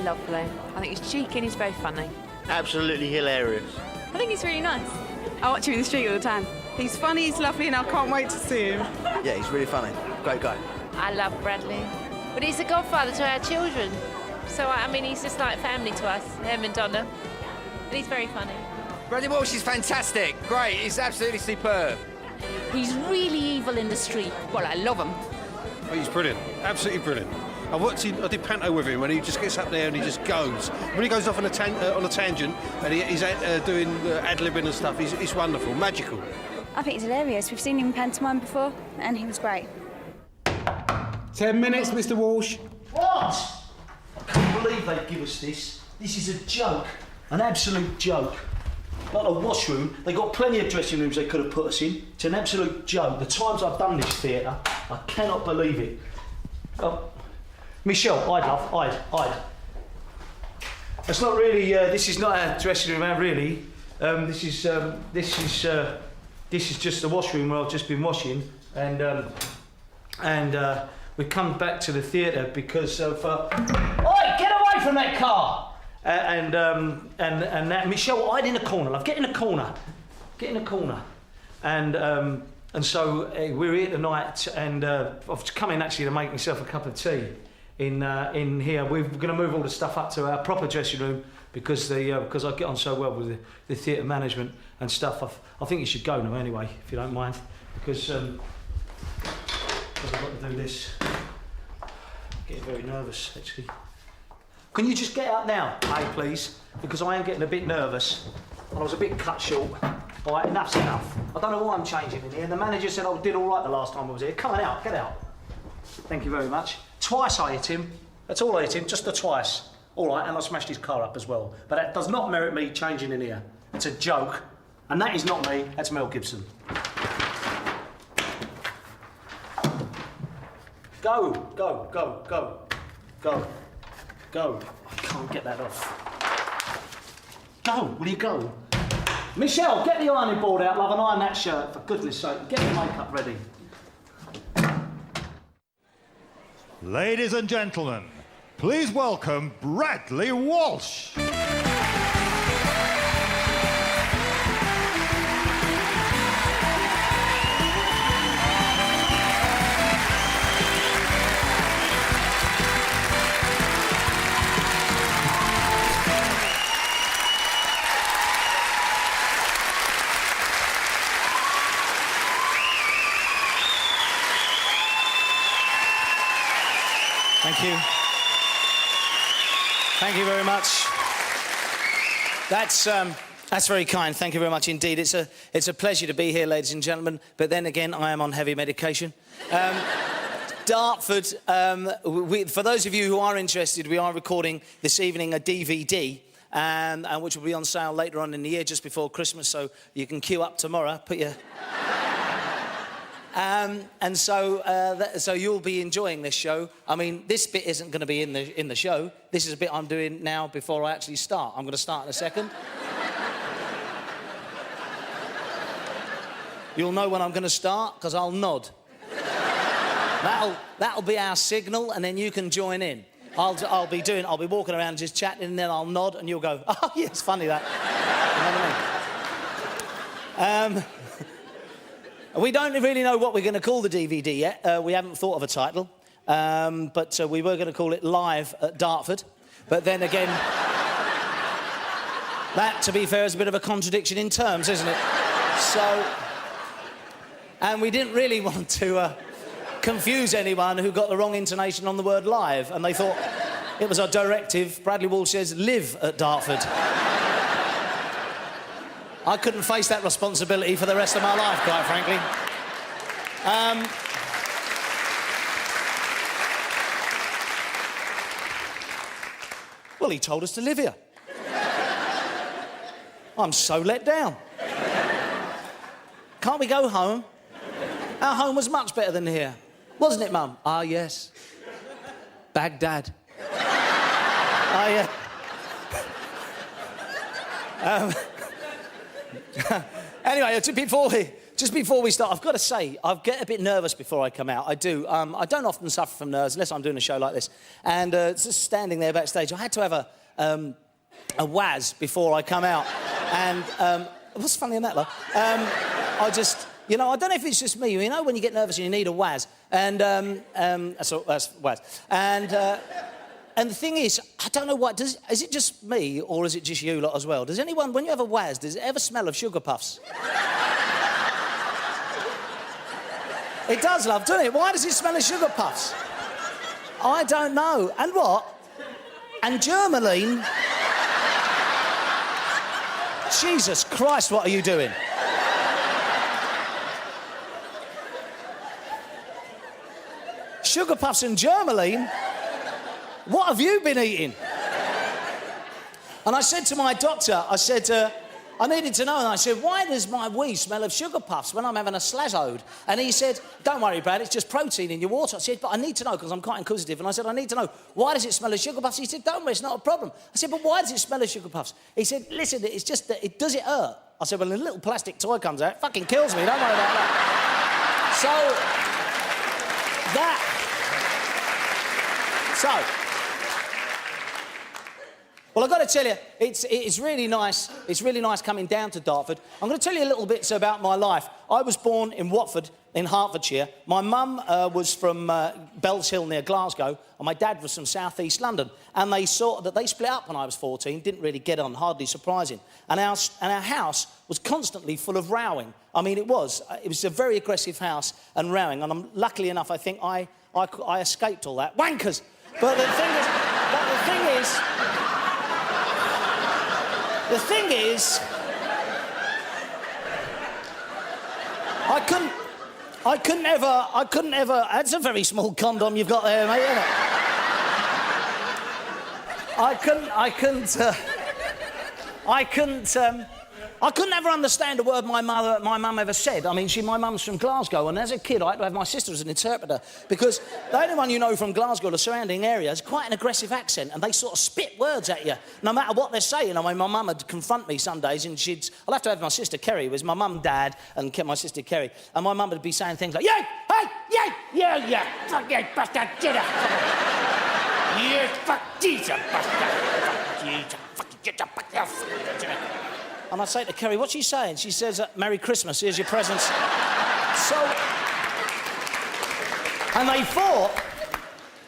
Lovely. I think he's cheeky and he's very funny. Absolutely hilarious. I think he's really nice. I watch him in the street all the time. He's funny, he's lovely, and I can't wait to see him. Yeah, he's really funny. Great guy. I love Bradley. But he's a godfather to our children. So, I mean, he's just like family to us, him and Donna. And he's very funny. Bradley Walsh is fantastic. Great. He's absolutely superb. He's really evil in the street. Well, I love him. Oh, he's brilliant. Absolutely brilliant. I did panto with him, and he just gets up there and he just goes. When he goes off on a tangent and he's doing ad-libbing and stuff, he's wonderful, magical. I think he's hilarious. We've seen him in pantomime before, and he was great. 10 minutes, Mr. Walsh. What? I can't believe they give us this. This is a joke. An absolute joke. Like a washroom, they got plenty of dressing rooms they could have put us in. It's an absolute joke. The times I've done this theatre, I cannot believe it. Oh, Michelle, I'd. It's not really. This is not a dressing room, really. This is just the washroom where I've just been washing, and we come back to the theatre because of. Oi, get away from that car! And that Michelle, hide in a corner, love. Get in a corner. And so we're here tonight, and I've come in actually to make myself a cup of tea in here. We're going to move all the stuff up to our proper dressing room because I get on so well with the theatre management and stuff. I think you should go now anyway, if you don't mind, because I've got to do this. I'm getting very nervous actually. Can you just get up now, hey, please? Because I am getting a bit nervous. And I was a bit cut short. All right, enough's enough. I don't know why I'm changing in here. The manager said I did all right the last time I was here. Come on out, get out. Thank you very much. Twice I hit him. That's all I hit him, just the twice. All right, and I smashed his car up as well. But that does not merit me changing in here. It's a joke. And that is not me, that's Mel Gibson. Go. I can't get that off. Go, will you go? Michelle, get the ironing board out, love, and iron that shirt, for goodness sake. Get your makeup ready. Ladies and gentlemen, please welcome Bradley Walsh. Thank you. Thank you very much. That's very kind. Thank you very much indeed. It's a pleasure to be here, ladies and gentlemen. But then again, I am on heavy medication. Dartford. For those of you who are interested, we are recording this evening a DVD, and which will be on sale later on in the year, just before Christmas. So you can queue up tomorrow. Put your. So you'll be enjoying this show. I mean, this bit isn't going to be in the show. This is a bit I'm doing now before I actually start. I'm going to start in a second. You'll know when I'm going to start because I'll nod. That'll be our signal, and then you can join in. I'll be walking around just chatting, and then I'll nod, and you'll go, "Oh, yeah, it's funny that." You know what I mean? We don't really know what we're going to call the DVD yet. We haven't thought of a title, but we were going to call it Live at Dartford. But then again, that, to be fair, is a bit of a contradiction in terms, isn't it? So, and we didn't really want to confuse anyone who got the wrong intonation on the word live, and they thought it was our directive. Bradley Walsh says, live at Dartford. I couldn't face that responsibility for the rest of my life, quite frankly. Well, he told us to live here. I'm so let down. Can't we go home? Our home was much better than here. Wasn't it, Mum? Ah, yes. Baghdad. Ah, yeah. Anyway, Just before we start, I've got to say, I get a bit nervous before I come out. I do. I don't often suffer from nerves unless I'm doing a show like this. And just standing there backstage, I had to have a waz before I come out. And what's funny in that, love? I just, you know, I don't know if it's just me. You know, when you get nervous and you need a waz. And that's waz. And the thing is, I don't know what. Is it just me or is it just you lot as well? Does anyone, when you have a waz, does it ever smell of sugar puffs? It does, love, doesn't it? Why does it smell of sugar puffs? I don't know. And what? And Germaline? Jesus Christ, what are you doing? Sugar puffs and Germaline? What have you been eating? And I said to my doctor, I said, I needed to know, and I said, why does my wee smell of sugar puffs when I'm having a slazode? And he said, don't worry, Brad, it's just protein in your water. I said, but I need to know, because I'm quite inquisitive. And I said, I need to know, why does it smell of sugar puffs? He said, don't worry, it's not a problem. I said, but why does it smell of sugar puffs? He said, listen, it's just that does it hurt? I said, well, a little plastic toy comes out, it fucking kills me, don't worry about that. Well, I've got to tell you, it's really nice. It's really nice coming down to Dartford. I'm going to tell you a little bit about my life. I was born in Watford, in Hertfordshire. My mum was from Bells Hill near Glasgow, and my dad was from South East London. And they split up when I was 14. Didn't really get on, hardly surprising. And our house was constantly full of rowing. I mean, it was a very aggressive house and rowing. And luckily enough, I think I escaped all that. Wankers! But the thing is, I couldn't ever, that's a very small condom you've got there, mate, isn't it? I couldn't ever understand a word my mum ever said. I mean, my mum's from Glasgow, and as a kid, I had to have my sister as an interpreter, because the only one you know from Glasgow, the surrounding area, has quite an aggressive accent, and they sort of spit words at you, no matter what they're saying. I mean, my mum would confront me some days, and I'll have to have my sister Kerry. It was my mum, dad, and my sister Kerry, and my mum would be saying things like, "Yay, hey, yay, yeah, fuck yeah, bastard, get up, yeah, fuck Jesus, bastard, fuck Jesus, fuck Jesus, fuck. And I say to Kerry, what's she saying? She says, Merry Christmas, here's your presents. And they fought.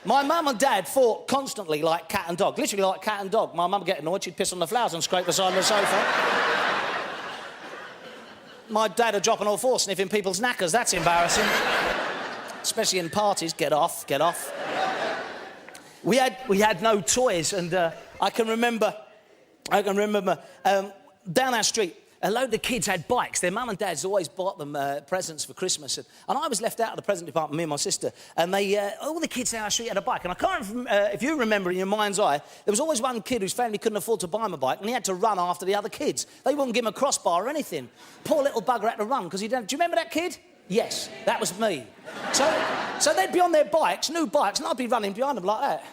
My mum and dad fought constantly like cat and dog, literally like cat and dog. My mum would get annoyed, she'd piss on the flowers and scrape the side of the sofa. My dad would drop on all fours sniffing people's knackers, that's embarrassing. Especially in parties, get off. We had no toys, and I can remember down our street, a load of kids had bikes. Their mum and dads always bought them presents for Christmas. And I was left out of the present department, me and my sister. And all the kids down our street had a bike. And I can't remember, if you remember in your mind's eye, there was always one kid whose family couldn't afford to buy him a bike, and he had to run after the other kids. They wouldn't give him a crossbar or anything. Poor little bugger had to run because he didn't. Do you remember that kid? Yes, that was me. So they'd be on their bikes, new bikes, and I'd be running behind them like that.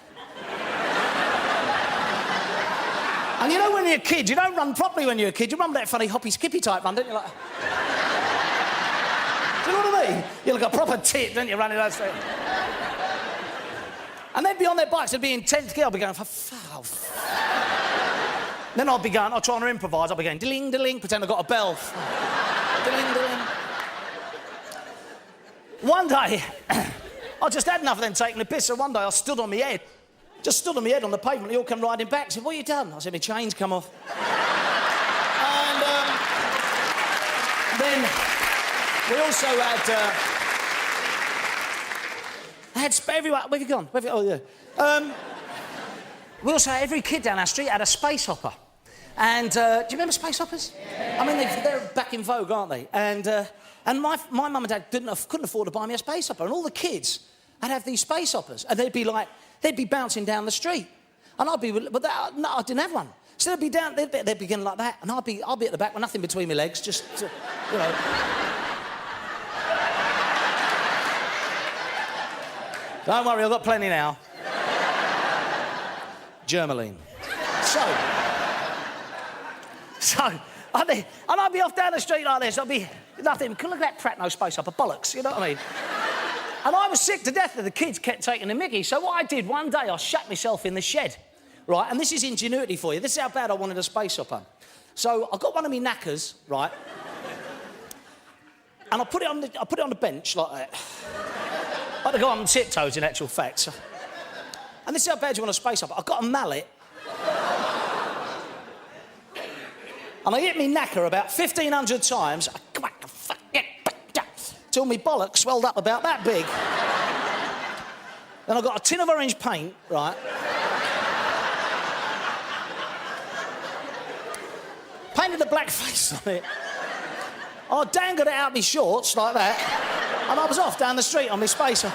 And you know when you're a kid, you don't run properly when you're a kid. You run that funny hoppy-skippy type run, don't you? Like... Do you know what I mean? You're like a proper tit, don't you, running that straight? And they'd be on their bikes, they'd be in 10th gear, I'd be going, for fuck. Then I'd be going, I'd try to improvise, I'd be going, dilling, dilling, pretend I got a bell. Dilling, dilling. One day, I just had enough of them taking the piss, so one day I stood on my head. Just stood on my head on the pavement, they all come riding back. I said, what have you done? I said, my chain's come off. And then we also had everyone. Where have you gone? Oh, yeah. We also had every kid down our street had a space hopper. And do you remember space hoppers? Yeah. I mean, they're back in vogue, aren't they? And my mum and dad couldn't afford to buy me a space hopper. And all the kids had have these space hoppers. And they'd be bouncing down the street. And I'd be, but no, I didn't have one. So they'd be down, they'd begin like that. And I'd be at the back with nothing between my legs, just, you know. Don't worry, I've got plenty now. Germaline. So, I'd be off down the street like this. I'd be, nothing. Look at that prat, no space upper, bollocks, you know what I mean? And I was sick to death that the kids kept taking the mickey. So what I did one day, I shut myself in the shed, right? And this is ingenuity for you. This is how bad I wanted a space opera. So I got one of my knackers, right? And I put it on the bench like that. I had to go on tiptoes in actual fact. So. And this is how bad you want a space opera. I got a mallet. And I hit me knacker about 1,500 times. Till my bollocks swelled up about that big. Then I got a tin of orange paint, right? Painted a black face on it. I dangled it out my shorts like that. And I was off down the street on my space. It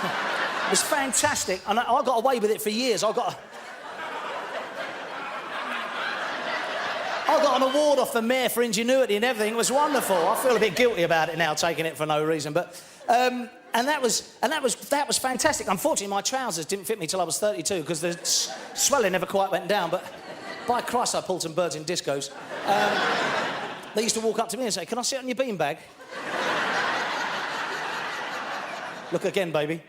was fantastic. And I got away with it for years. I got an award off the mayor for ingenuity and everything. It was wonderful. I feel a bit guilty about it now, taking it for no reason. But and that was fantastic. Unfortunately, my trousers didn't fit me till I was 32 because the swelling never quite went down. But by Christ, I pulled some birds in discos. They used to walk up to me and say, "Can I sit on your beanbag?" Look again, baby.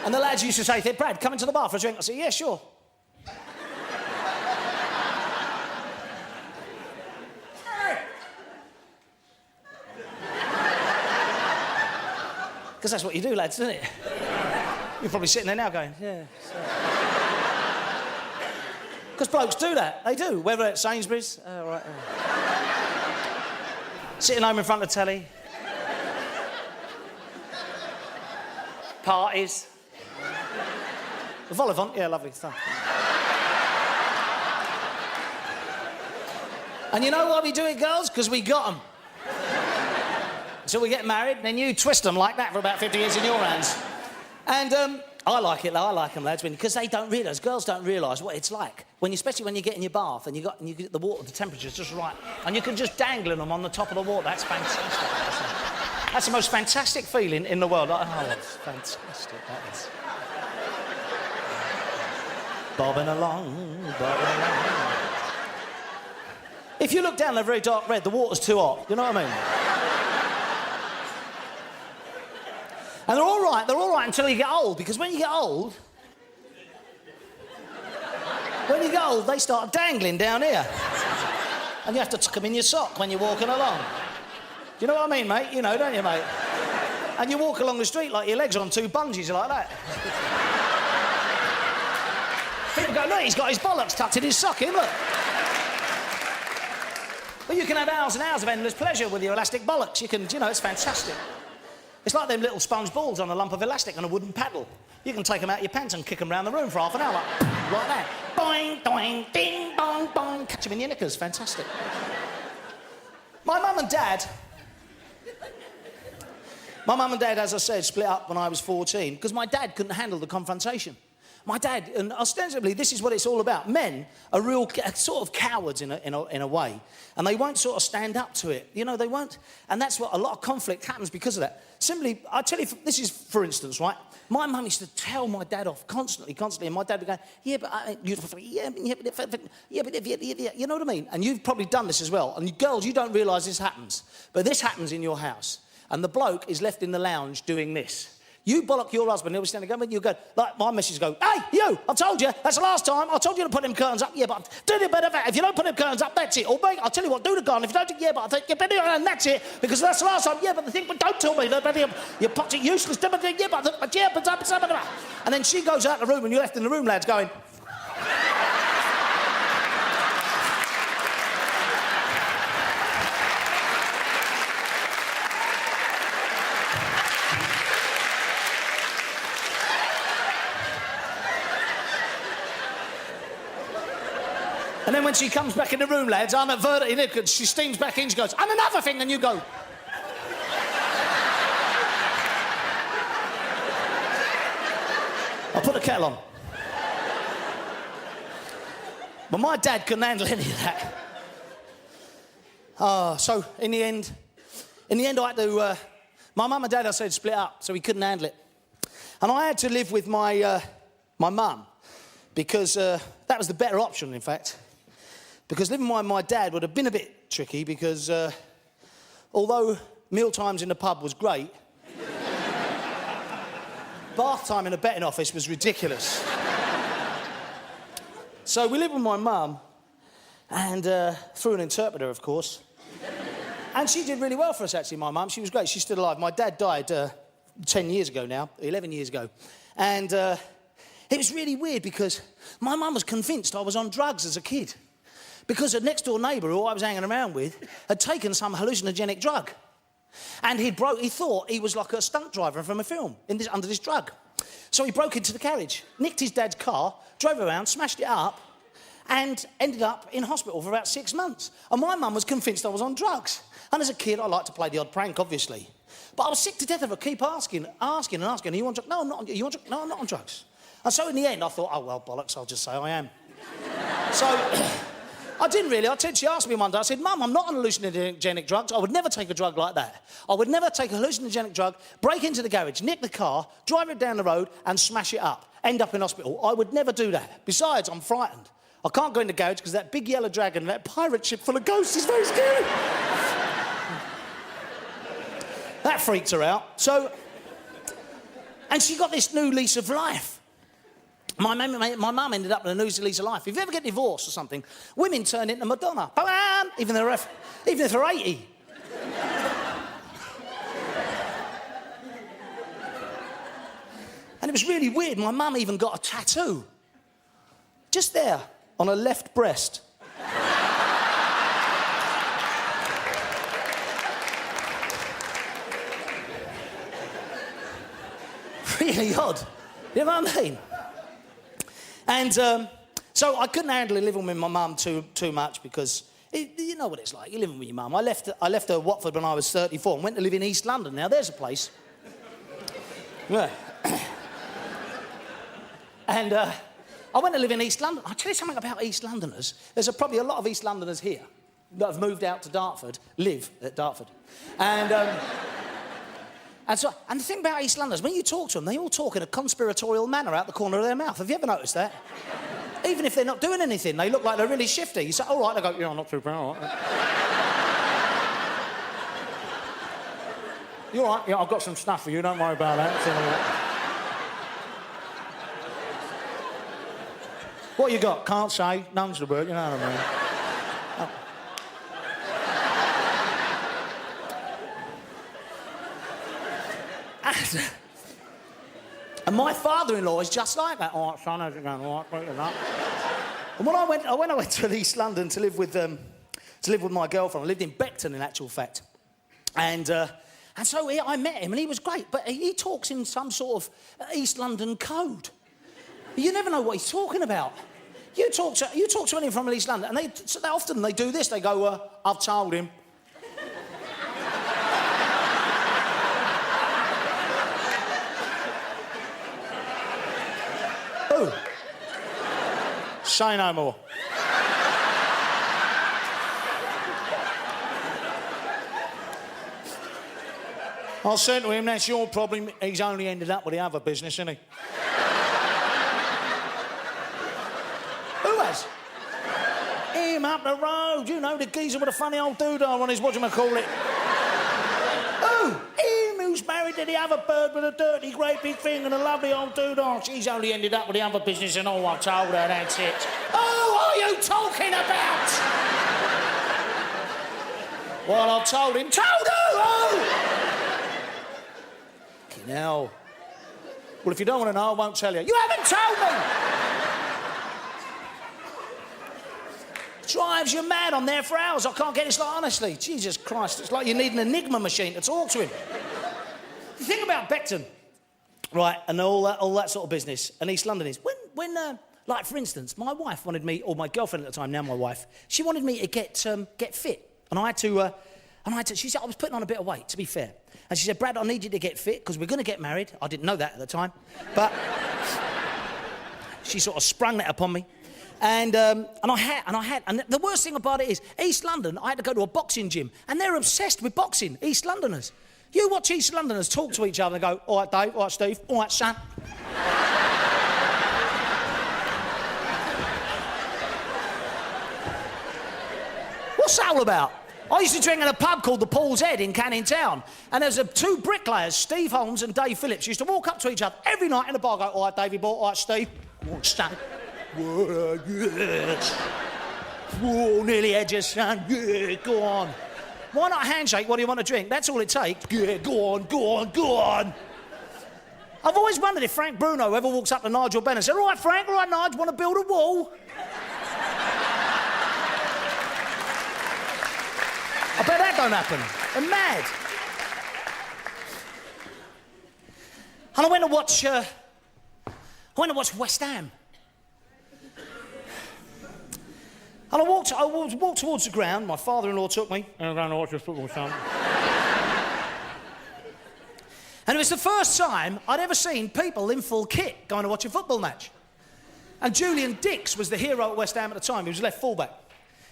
And the lads used to say, "Brad, come into the bar for a drink." I said, "Yeah, sure." Because that's what you do, lads, isn't it? You're probably sitting there now going, yeah. Because blokes do that. They do. Whether at Sainsbury's, right. Sitting home in front of the telly. Parties. The Volivant, yeah, lovely stuff. And you know why we do it, girls? Because we got them. So we get married, and then you twist them like that for about 50 years in your hands. And I like it, though. I like them, lads, because they don't realise, girls don't realise what it's like. Especially when you get in your bath and you get the water, the temperature's just right, and you can just dangle them on the top of the water. That's fantastic. That's the most fantastic feeling in the world. Oh, that's fantastic, that is. Bobbing along, bobbing along. If you look down, they're very dark red. The water's too hot. You know what I mean? And they're all right until you get old, because when you get old, they start dangling down here. And you have to tuck them in your sock when you're walking along. Do you know what I mean, mate? You know, don't you, mate? And you walk along the street like your legs are on two bungees like that. People go, look, he's got his bollocks tucked in his sock, look. But you can have hours and hours of endless pleasure with your elastic bollocks. You can, it's fantastic. It's like them little sponge balls on a lump of elastic on a wooden paddle. You can take them out of your pants and kick them around the room for half an hour, like that. Boing, doing, ding, bong, bong. Catch them in your knickers. Fantastic. My mum and dad, as I said, split up when I was 14 because my dad couldn't handle the confrontation. My dad, and ostensibly, this is what it's all about. Men are sort of cowards in a way, and they won't sort of stand up to it. They won't. And that's what a lot of conflict happens because of that. Simply, I tell you, this is, for instance, right? My mum used to tell my dad off constantly, and my dad would go, you know what I mean? And you've probably done this as well. And girls, you don't realise this happens, but this happens in your house. And the bloke is left in the lounge doing this. You bollock your husband, he'll be standing there, and you go, like my missus go, hey, you, I told you, that's the last time, I told you to put them curtains up, yeah, but do the better, if you don't put them curtains up, that's it, or mate, I'll tell you what, do the garden, if you don't, yeah, but I think you better, and that's it, because that's the last time, yeah, but the thing, but don't tell me, you're potty useless, yeah, but, and then she goes out the room, and you're left in the room, lads, going, and then when she comes back in the room, lads, inadvertently, she steams back in, she goes, and another thing, and you go. I'll put the kettle on. But my dad couldn't handle any of that. So in the end, I had to, my mum and dad, I said, split up, so he couldn't handle it. And I had to live with my mum, because that was the better option, in fact. Because living with my dad would have been a bit tricky because although meal times in the pub was great. Bath time in the betting office was ridiculous. So we lived with my mum, and through an interpreter, of course. And she did really well for us, actually, my mum. She was great. She's still alive. My dad died 10 years ago now, 11 years ago. And it was really weird because my mum was convinced I was on drugs as a kid because a next-door neighbour who I was hanging around with had taken some hallucinogenic drug. And he thought he was like a stunt driver from a film under this drug. So he broke into the garage, nicked his dad's car, drove around, smashed it up, and ended up in hospital for about 6 months. And my mum was convinced I was on drugs. And as a kid, I liked to play the odd prank, obviously. But I was sick to death of it, keep asking, are you on drugs? No, I'm not. You on drugs? No, I'm not on drugs. And so in the end, I thought, oh, well, bollocks, I'll just say I am. So I didn't really. She asked me one day, I said, Mum, I'm not on hallucinogenic drugs. I would never take a drug like that. I would never take a hallucinogenic drug, break into the garage, nick the car, drive it down the road and smash it up, end up in hospital. I would never do that. Besides, I'm frightened. I can't go in the garage because that big yellow dragon, that pirate ship full of ghosts is very scary. That freaked her out. So, and she got this new lease of life. My mum ended up with a new lease of life. If you ever get divorced or something, women turn into Madonna. Bam! Even if they're 80. And it was really weird. My mum even got a tattoo. Just there, on her left breast. Really odd. You know what I mean? And so I couldn't handle living with my mum too much because you know what it's like. You're living with your mum. I left her Watford when I was 34 and went to live in East London. Now there's a place. Yeah. And I went to live in East London. I'll tell you something about East Londoners. There's probably a lot of East Londoners here that have moved out to Dartford, live at Dartford. And the thing about East Londoners, when you talk to them, they all talk in a conspiratorial manner out the corner of their mouth. Have you ever noticed that? Even if they're not doing anything, they look like they're really shifty. You say, all right, they go, yeah, I'm not too bad, all right. You all right? Yeah, I've got some stuff for you, don't worry about that. What you got? Can't say. None's the word, you know what I mean? And my father-in-law is just like that. All right, son, how's it going? All right, great enough. And when I went to East London to live with my girlfriend, I lived in Beckton, in actual fact. And so I met him, and he was great, but he talks in some sort of East London code. You never know what he's talking about. You talk to anyone from East London, and often they do this. They go, I've told him. Who? Say no more. I said to him, that's your problem. He's only ended up with the other business, isn't he? Who has? Him up the road. You know, the geezer with a funny old doodah on his whatchamacallit. Who? Him who's married to the other bird with a dirty, great big thing and a lovely old doodah. She's only ended up with the other business and all I've told her, that's it. Who are you talking about? Well, I've told him. Told who? Now, well, if you don't want to know, I won't tell you. You haven't told me! Drives you mad. I'm there for hours. I can't get this, like, honestly. Jesus Christ, it's like you need an Enigma machine to talk to him. The thing about Beckton, right, and all that sort of business, and East London is, when like, for instance, my wife wanted me, or my girlfriend at the time, now my wife, she wanted me to get fit. And I had to, she said, I was putting on a bit of weight, to be fair. And she said, Brad, I need you to get fit because we're going to get married. I didn't know that at the time. But she sort of sprung that upon me. And I had. And the worst thing about it is, East London, I had to go to a boxing gym. And they're obsessed with boxing, East Londoners. You watch East Londoners talk to each other and go, all right, Dave, all right, Steve, all right, son. What's that all about? I used to drink in a pub called the Paul's Head in Canning Town, and there was two bricklayers, Steve Holmes and Dave Phillips, used to walk up to each other every night in the bar, go, all right, Davey boy, all right, Steve, come on, son. Yes. Whoa, nearly edge, son. Yeah, go on. Why not a handshake? What do you want to drink? That's all it takes. Yeah, go on, go on, go on. I've always wondered if Frank Bruno ever walks up to Nigel Benn and said, all right, Frank, all right, Nigel, want to build a wall? I bet that don't happen. They're mad. And I went to watch West Ham. And I walked towards the ground. My father-in-law took me. I'm going to watch the football, son. And it was the first time I'd ever seen people in full kit going to watch a football match. And Julian Dix was the hero at West Ham at the time. He was left fullback.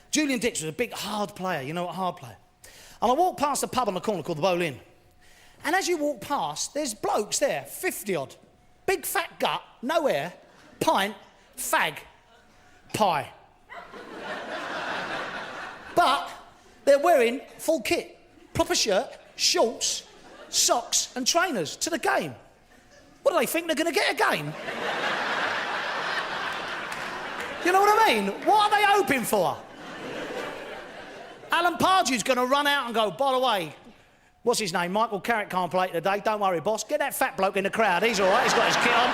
Julian Dix was a big, hard player. You know what, hard player. And I walked past a pub on the corner called the Bowl Inn. And as you walk past, there's blokes there, 50-odd. Big fat gut, no hair, pint, fag, pie. But they're wearing full kit. Proper shirt, shorts, socks and trainers to the game. What do they think, they're going to get a game? You know what I mean? What are they hoping for? Alan Pardew's going to run out and go, by the way, what's his name? Michael Carrick can't play today. Don't worry, boss. Get that fat bloke in the crowd. He's all right. He's got his kit on.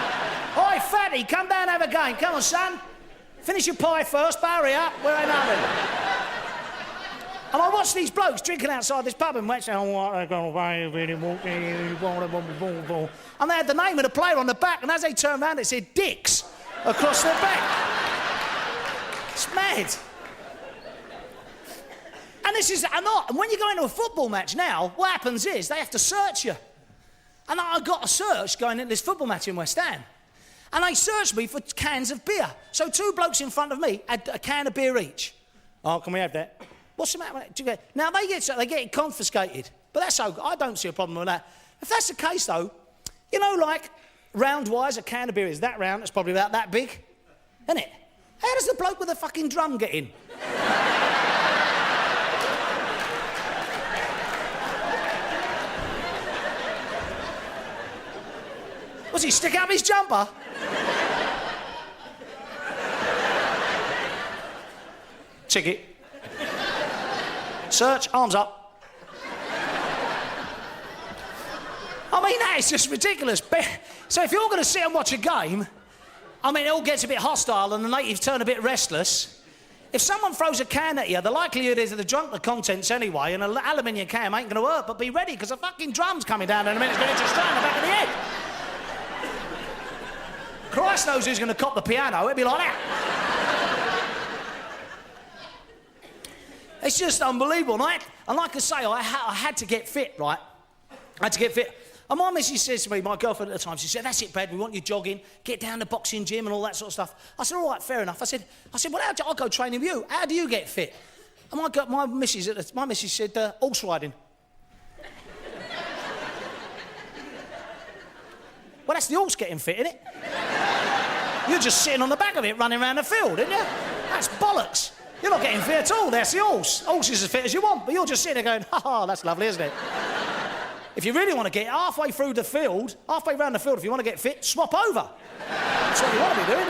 Oi, fatty, come down and have a game. Come on, son. Finish your pie first, but hurry up. We're in having. And I watched these blokes drinking outside this pub and went, oh, what they're going to and they had the name of the player on the back, and as they turned around, it said Dix across their back. It's mad. And this is not. And when you go into a football match now, what happens is they have to search you. And I got a search going into this football match in West Ham. And they searched me for cans of beer. So two blokes in front of me had a can of beer each. Oh, can we have that? What's the matter with that? Now, they get it confiscated. But that's okay. I don't see a problem with that. If that's the case, though, you know, like, round-wise, a can of beer is that round. It's probably about that big. Isn't it? How does the bloke with the fucking drum get in? Was he stick up his jumper? Ticket. Search, arms up. I mean, that is just ridiculous. So if you're going to sit and watch a game, I mean, it all gets a bit hostile and the natives turn a bit restless. If someone throws a can at you, the likelihood is that they've drunk the contents anyway, and an aluminium can ain't going to hurt, but be ready, because a fucking drum's coming down in a minute. It's going to hit you straight in the back of the head. Christ knows who's going to cop the piano. It'd be like that. It's just unbelievable, right? And like I say, I had to get fit, right? I had to get fit. And my missus says to me, my girlfriend at the time, she said, that's it, Brad, we want you jogging, get down to boxing gym and all that sort of stuff. I said, all right, fair enough. I said, well, I'll go training with you. How do you get fit? And my missus said, horse riding. Well, that's the horse getting fit, isn't it? You're just sitting on the back of it, running around the field, isn't you? That's bollocks. You're not getting fit at all. That's the horse. Horse is as fit as you want, but you're just sitting there going, ha, that's lovely, isn't it? If you really want to get halfway through the field, halfway around the field, if you want to get fit, swap over. That's what you want to be doing.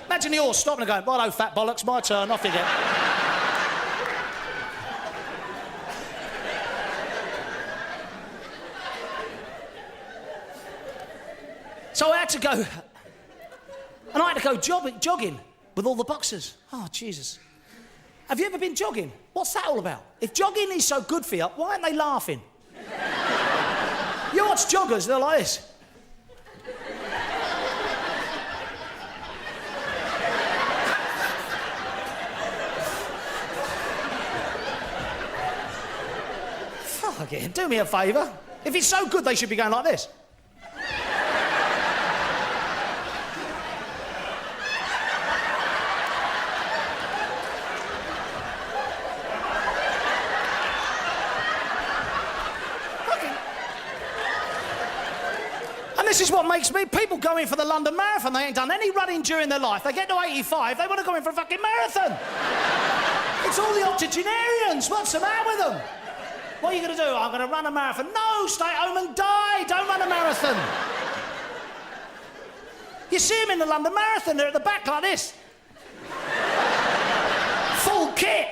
Imagine the horse stopping and going, righto, fat bollocks, my turn, off you get. So I had to go, and I had to go jogging with all the boxers. Oh, Jesus. Have you ever been jogging? What's that all about? If jogging is so good for you, why aren't they laughing? You watch joggers, they're like this. Fuck it, do me a favour. If it's so good, they should be going like this. This is what makes me... People go in for the London Marathon, they ain't done any running during their life. They get to 85, they want to go in for a fucking marathon. It's all the octogenarians. What's the matter with them? What are you going to do? I'm going to run a marathon. No, stay at home and die. Don't run a marathon. You see them in the London Marathon. They're at the back like this. Full kit.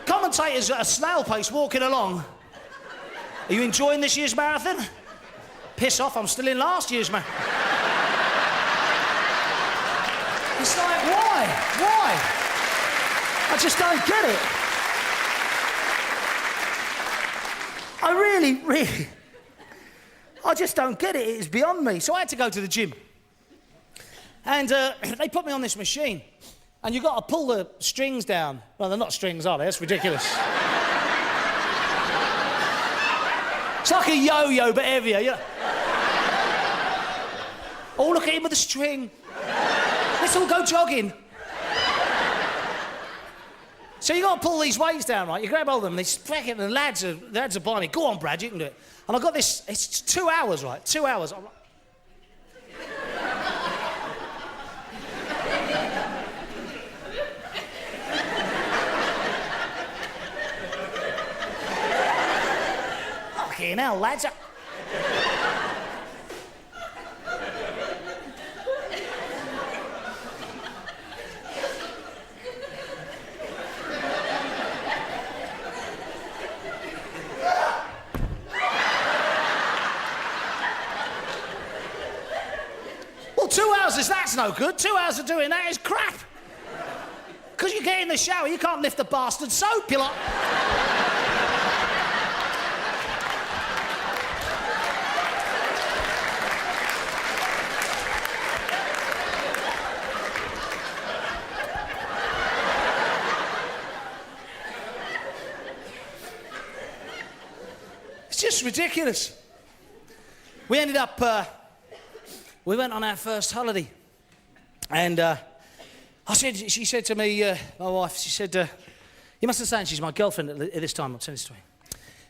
Commentators at a snail pace walking along. Are you enjoying this year's marathon? Piss off, I'm still in last year's marathon. It's like, why? Why? I just don't get it. I really, I just don't get it. It's beyond me. So I had to go to the gym. And they put me on this machine. And you've got to pull the strings down. Well, they're not strings, are they? That's ridiculous. It's like a yo-yo, but heavier. You know? Oh, look at him with the string. Let's all go jogging. So you got to pull these weights down, right? You grab hold of them, these fucking the lads are buying it. Go on, Brad, you can do it. And I got this, it's 2 hours, right? 2 hours. I'm like... Okay, now, lads. Well, 2 hours that's no good. 2 hours of doing that is crap. Because you get in the shower, you can't lift the bastard soap. You're like... It's just ridiculous. We ended up, we went on our first holiday. And she said to me, my wife, she said, you must understand she's my girlfriend at this time, I'll tell you the story.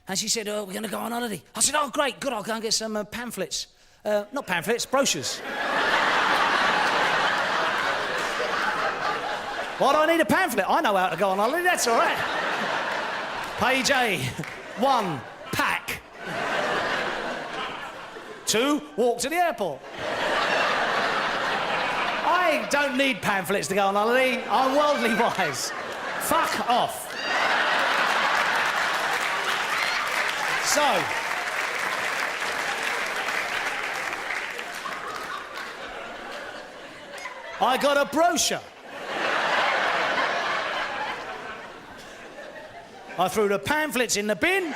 And she said, oh, we're going to go on holiday. I said, oh, great, good, I'll go and get some pamphlets. Not pamphlets, brochures. Why do I need a pamphlet? I know how to go on holiday, that's all right. Page A, 1, pack. 2, walk to the airport. I don't need pamphlets to go on holiday. I'm worldly wise. Fuck off. So, I got a brochure. I threw the pamphlets in the bin.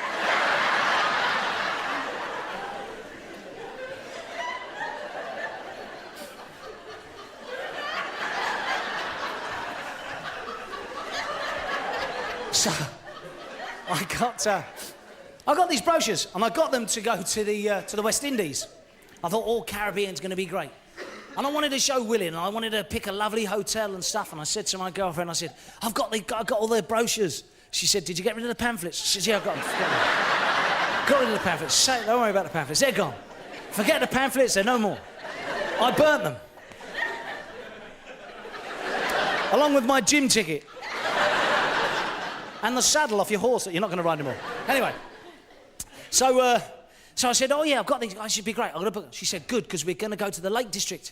So, I got these brochures, and I got them to go to the West Indies. I thought all Caribbean's going to be great, and I wanted to show Willie, and I wanted to pick a lovely hotel and stuff. And I said to my girlfriend, I said, I got all their brochures. She said, did you get rid of the pamphlets? She said, yeah, I got them. Got rid of the pamphlets. Don't worry about the pamphlets. They're gone. Forget the pamphlets. They're no more. I burnt them, along with my gym ticket. And the saddle off your horse that you're not going to ride anymore. Anyway, so I said, oh, yeah, I've got these. I should be great. I'm going to book them. She said, good, because we're going to go to the Lake District.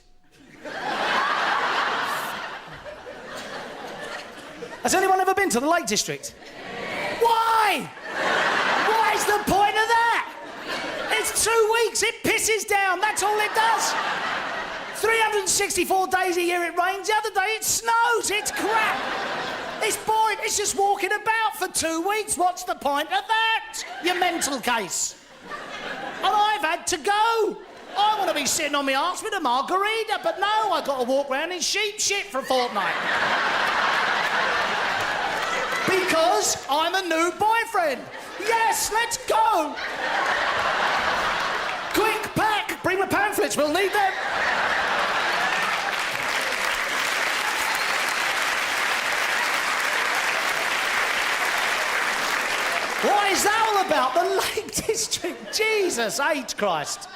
Has anyone ever been to the Lake District? Why? What is the point of that? It's 2 weeks. It pisses down. That's all it does. 364 days a year it rains. The other day it snows. It's crap. It's boring. It's just walking about for 2 weeks. What's the point of that? Your mental case. And I've had to go. I want to be sitting on my arse with a margarita, but no, I've got to walk around in sheep shit for a fortnight. Because I'm a new boyfriend. Yes, let's go. Quick, pack. Bring the pamphlets. We'll need them. What is that all about? The Lake District? Jesus H. Christ.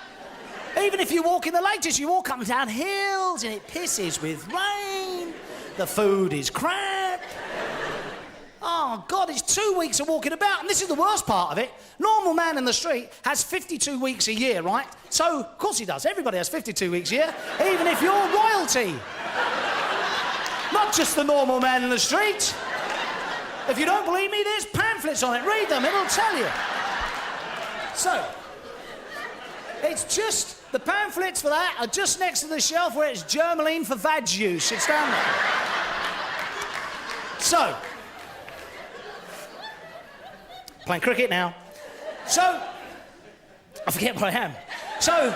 Even if you walk in the latest, you walk up and down hills and it pisses with rain. The food is crap. Oh, God, it's 2 weeks of walking about, and this is the worst part of it. Normal man in the street has 52 weeks a year, right? So, of course he does. Everybody has 52 weeks a year, even if you're royalty. Not just the normal man in the street. If you don't believe me, there's pamphlets on it. Read them, it'll tell you. So, it's just, the pamphlets for that are just next to the shelf where it's Germaline for vag use. It's down there. So, playing cricket now. So, I forget where I am. So,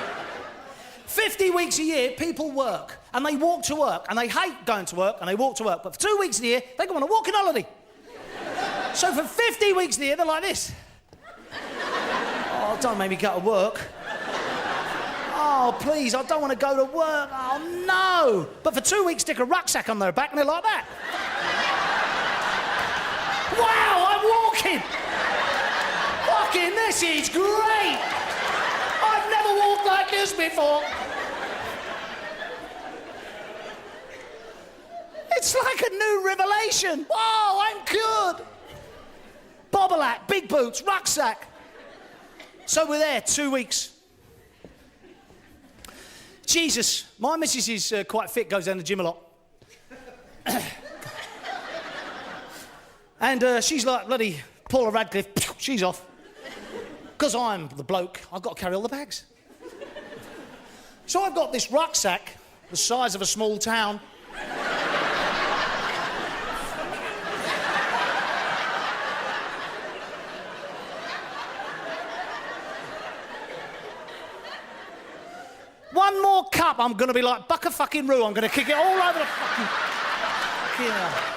50 weeks a year, people work, and they walk to work, and they hate going to work, and they walk to work. But for 2 weeks a year, they go on a walking holiday. So for 50 weeks a year, they're like this. Oh, don't make me go to work. Oh, please, I don't want to go to work. Oh, no. But for 2 weeks, stick a rucksack on their back, and they're like that. Wow, I'm walking. Fucking, this is great. I've never walked like this before. It's like a new revelation. Wow, I'm good. Bobble hat, big boots, rucksack. So we're there 2 weeks. Jesus, my missus is quite fit, goes down the gym a lot. And she's like bloody Paula Radcliffe, she's off. Because I'm the bloke, I've got to carry all the bags. So I've got this rucksack, the size of a small town. One more cup, I'm going to be like Buck a fucking Roo. I'm going to kick it all over the fucking... Yeah.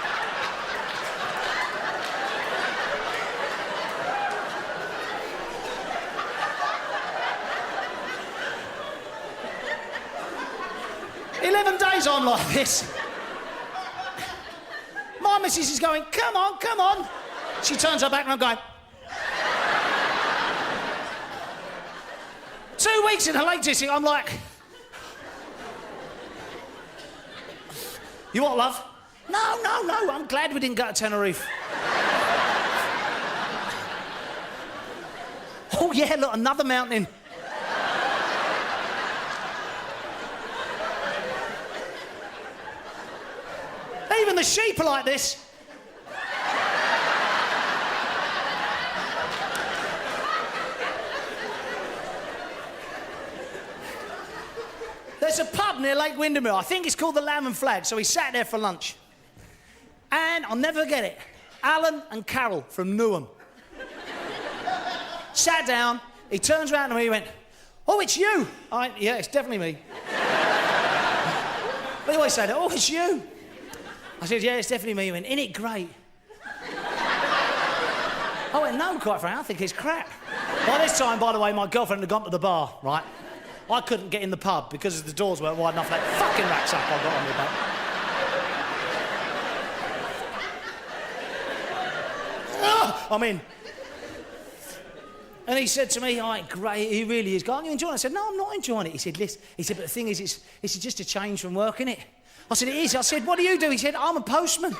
Days I'm like this. My missus is going, come on, come on. She turns her back and I'm going... 2 weeks in the latest, I'm like... You what, love? No, no, no, I'm glad we didn't go to Tenerife. Oh, yeah, look, another mountain. Even the sheep are like this. There's a pub near Lake Windermere. I think it's called the Lamb and Flag. So we sat there for lunch. And I'll never forget it. Alan and Carol from Newham. Sat down. He turns around to me and went, oh, it's you. I went, yeah, it's definitely me. They always say that, oh, it's you. I said, yeah, it's definitely me. He went, isn't it great? I went, no, quite frankly, I think it's crap. By this time, by the way, my girlfriend had gone to the bar, right? I couldn't get in the pub because the doors weren't wide enough for that fucking rucksack I got on my back. Oh, I'm in. And he said to me, oh, great, he really is. Aren't you enjoying it? I said, no, I'm not enjoying it. He said, listen, but the thing is, it's just a change from work, innit? I said, it is. I said, what do you do? He said, I'm a postman.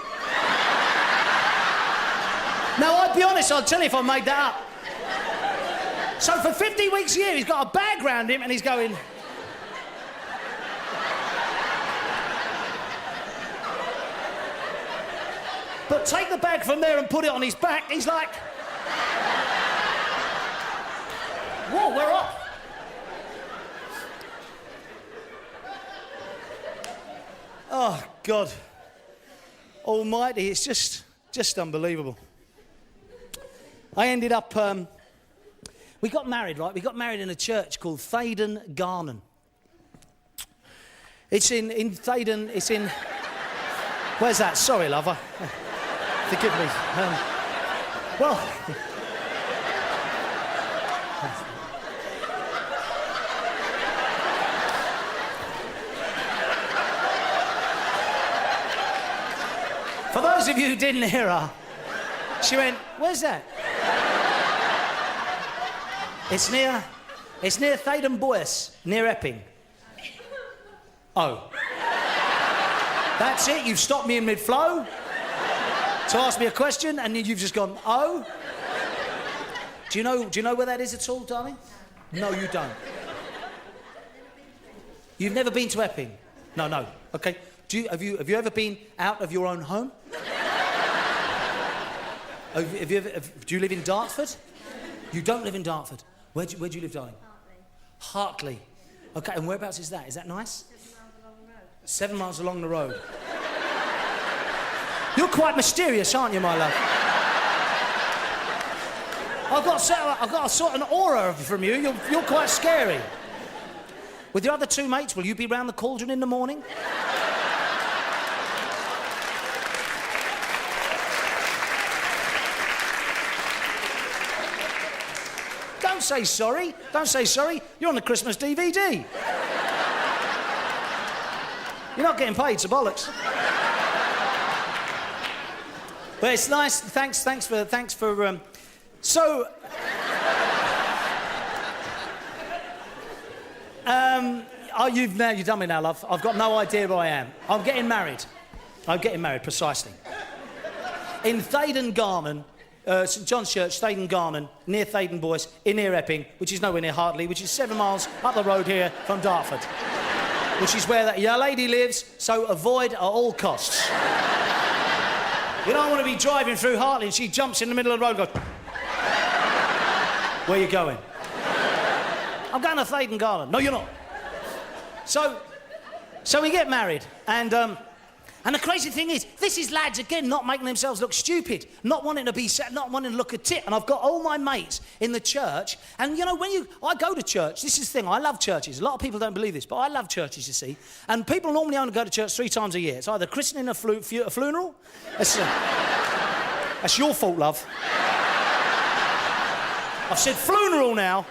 Now, I'd be honest, I'll tell you if I made that up. So for 50 weeks a year, he's got a bag round him and he's going... But take the bag from there and put it on his back, he's like... Whoa, we're off. Oh, God. Almighty, it's just unbelievable. I ended up... we got married, right? We got married in a church called Thaden Garnon. It's in Thaden, it's in... Where's that? Sorry, lover. Forgive me. Well... For those of you who didn't hear her, she went, where's that? It's near It's near Thaden Boyce, near Epping. Oh. That's it? You've stopped me in mid-flow to ask me a question, and you've just gone, oh? Do you know where that is at all, darling? No, you don't. You've never been to Epping? No. Okay. Have you ever been out of your own home? Have you ever, do you live in Dartford? You don't live in Dartford. Where do you live, darling? Hartley. Okay, and whereabouts is that? Is that nice? 7 miles along the road. You're quite mysterious, aren't you, my love? I've got a sort of an aura from you. You're quite scary. With your other two mates, will you be round the cauldron in the morning? Don't say sorry. Don't say sorry. You're on the Christmas DVD. You're not getting paid, so bollocks. But it's nice. Thanks for. So. You've done me now, love. I've got no idea who I am. I'm getting married, precisely. In Thaden Garman, St John's Church, Thaden Garman, near Thaden Boyce, near Epping, which is nowhere near Hartley, which is 7 miles up the road here from Dartford, which is where that young lady lives, so avoid at all costs. You don't want to be driving through Hartley and she jumps in the middle of the road and goes, where are you going? I'm going to Thaden Garland. No, you're not. So we get married, and the crazy thing is, this is lads again not making themselves look stupid, not wanting to look a tit. And I've got all my mates in the church, and you know I go to church. This is the thing. I love churches. A lot of people don't believe this, but I love churches. You see, and people normally only go to church 3 times a year. It's either christening, a funeral. That's your fault, love. I've said funeral now.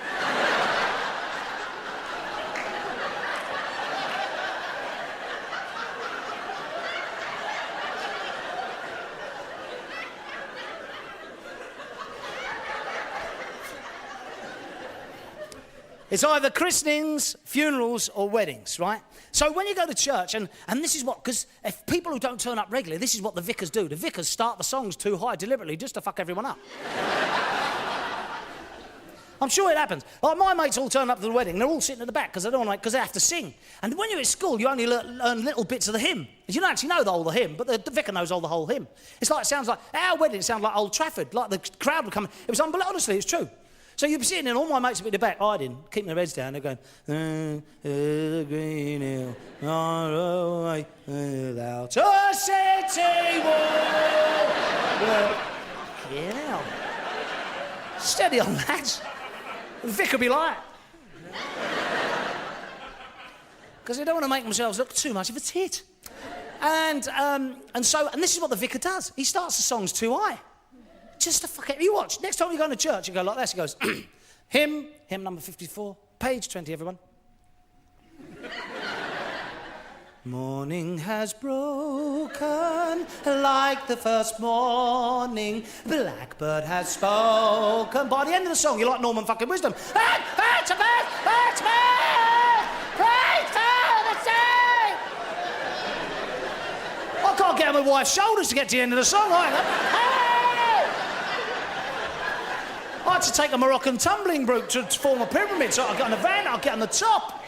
It's either christenings, funerals, or weddings, right? So when you go to church, and this is what, because if people who don't turn up regularly, this is what the vicars do. The vicars start the songs too high deliberately just to fuck everyone up. I'm sure it happens. Like my mates all turn up to the wedding, they're all sitting at the back because they have to sing. And when you're at school, you only learn little bits of the hymn. You don't actually know the whole hymn, but the vicar knows all the whole hymn. It sounds like, our wedding sounds like Old Trafford, like the crowd would come. It was unbelievable, honestly, it's true. So you'd be sitting there, and all my mates would be at the back hiding, keeping their heads down. They're going, the green hill, far away, without a city wall. Yeah. Steady on, lads. The vicar would be like. Because they don't want to make themselves look too much of a tit. And this is what the vicar does. He starts the songs too high. Just to fuck it. You watch. Next time you go to church, you go like this. He goes, hymn number 54, page 20, everyone. Morning has broken like the first morning. Blackbird has spoken. By the end of the song, you're like Norman fucking Wisdom. I can't get on my wife's shoulders to get to the end of the song. I had to take a Moroccan tumbling route to form a pyramid, so I got in a van, I'll get on the top.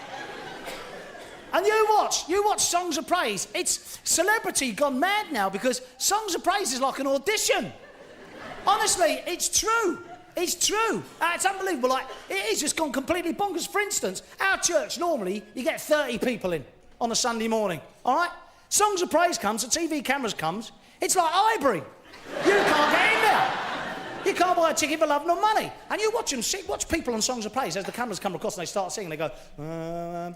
And you watch Songs of Praise. It's celebrity gone mad now because Songs of Praise is like an audition. Honestly, it's true. It's true. It's unbelievable. Like, it is just gone completely bonkers. For instance, our church, normally, you get 30 people in on a Sunday morning, all right? Songs of Praise comes, the TV cameras comes, it's like Highbury. You can't get in there. You can't buy a ticket for love nor money. And you watch them, watch people on Songs of Praise as the cameras come across and they start singing, they go... And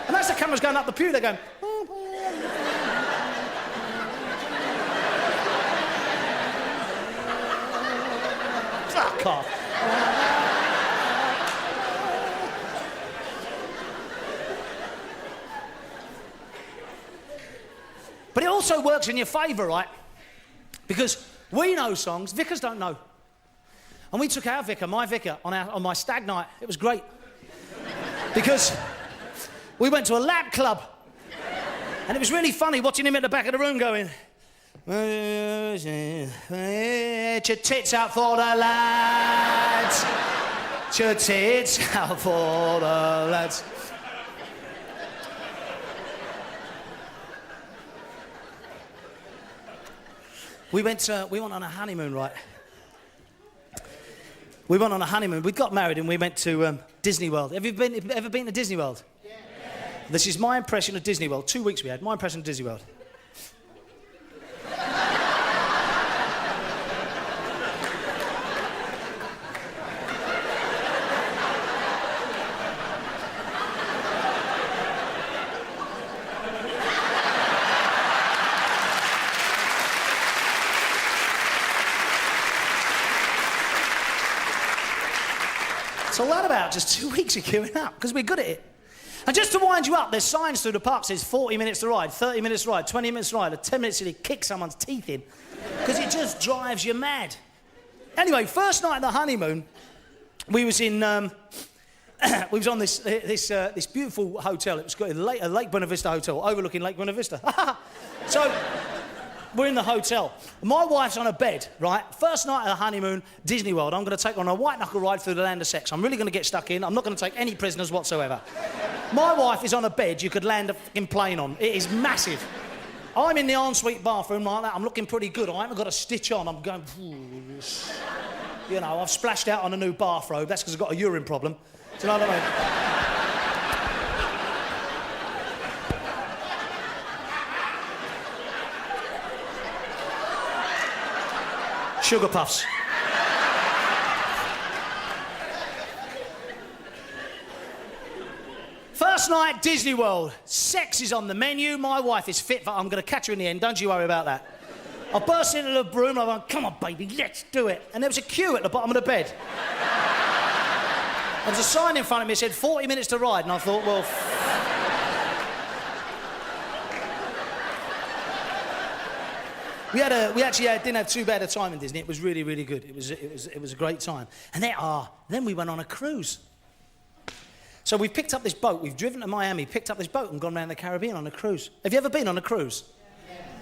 that's the cameras going up the pew, they're going... Fuck off. But it also works in your favour, right? Because we know songs, vicars don't know. And we took our vicar, my vicar, on my stag night. It was great. Because we went to a lap club. And it was really funny watching him at the back of the room going, "Get your tits out for the lads. Get your tits out for the lads." We went on a honeymoon, right? We went on a honeymoon. We got married and we went to Disney World. Have you ever been to Disney World? Yeah. This is my impression of Disney World. 2 weeks we had. My impression of Disney World. It's all that about, just 2 weeks of queuing up, because we're good at it. And just to wind you up, there's signs through the park that says 40 minutes to ride, 30 minutes to ride, 20 minutes to ride, or 10 minutes to kick someone's teeth in, because it just drives you mad. Anyway, first night of the honeymoon, we was in, we was on this beautiful hotel. It was a Lake Buena Vista hotel, overlooking Lake Buena Vista. So, we're in the hotel. My wife's on a bed, right? First night of the honeymoon, Disney World. I'm going to take her on a white knuckle ride through the land of sex. I'm really going to get stuck in. I'm not going to take any prisoners whatsoever. My wife is on a bed you could land a fucking plane on. It is massive. I'm in the ensuite bathroom like that. I'm looking pretty good. I haven't got a stitch on. I'm going... You know, I've splashed out on a new bathrobe. That's because I've got a urine problem. Do you know what I mean? Sugar puffs. First night, Disney World. Sex is on the menu. My wife is fit, but I'm going to catch her in the end. Don't you worry about that. I burst into the room. I went, "Come on, baby, let's do it." And there was a queue at the bottom of the bed. There was a sign in front of me that said 40 minutes to ride, and I thought, well... We actually didn't have too bad a time in Disney. It was really, really good. It was a great time. And then we went on a cruise. So we've picked up this boat. We've driven to Miami, picked up this boat, and gone around the Caribbean on a cruise. Have you ever been on a cruise?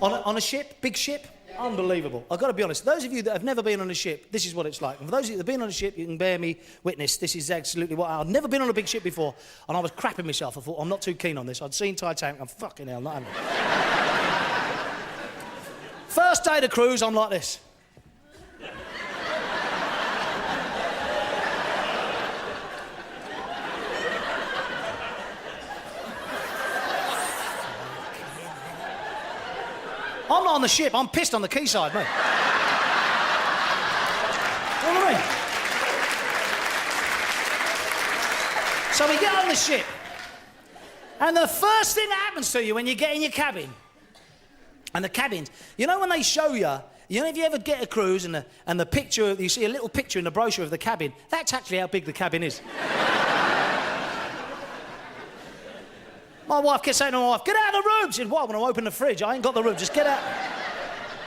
Yeah. On a ship, big ship. Yeah. Unbelievable. I've got to be honest. Those of you that have never been on a ship, this is what it's like. And for those of you that have been on a ship, you can bear me witness. This is absolutely what I've never been on a big ship before, and I was crapping myself. I thought, I'm not too keen on this. I'd seen Titanic. I'm fucking hell, not having it. First day of the cruise, I'm like this. I'm not on the ship, I'm pissed on the quayside, mate. You know what I mean? So we get on the ship, and the first thing that happens to you when you get in your cabin, and the cabins, you know when they show you, you know if you ever get a cruise and the picture, you see a little picture in the brochure of the cabin, that's actually how big the cabin is. My wife kept saying to my wife, "Get out of the room." She said, "What, I want to open the fridge? I ain't got the room, just get out."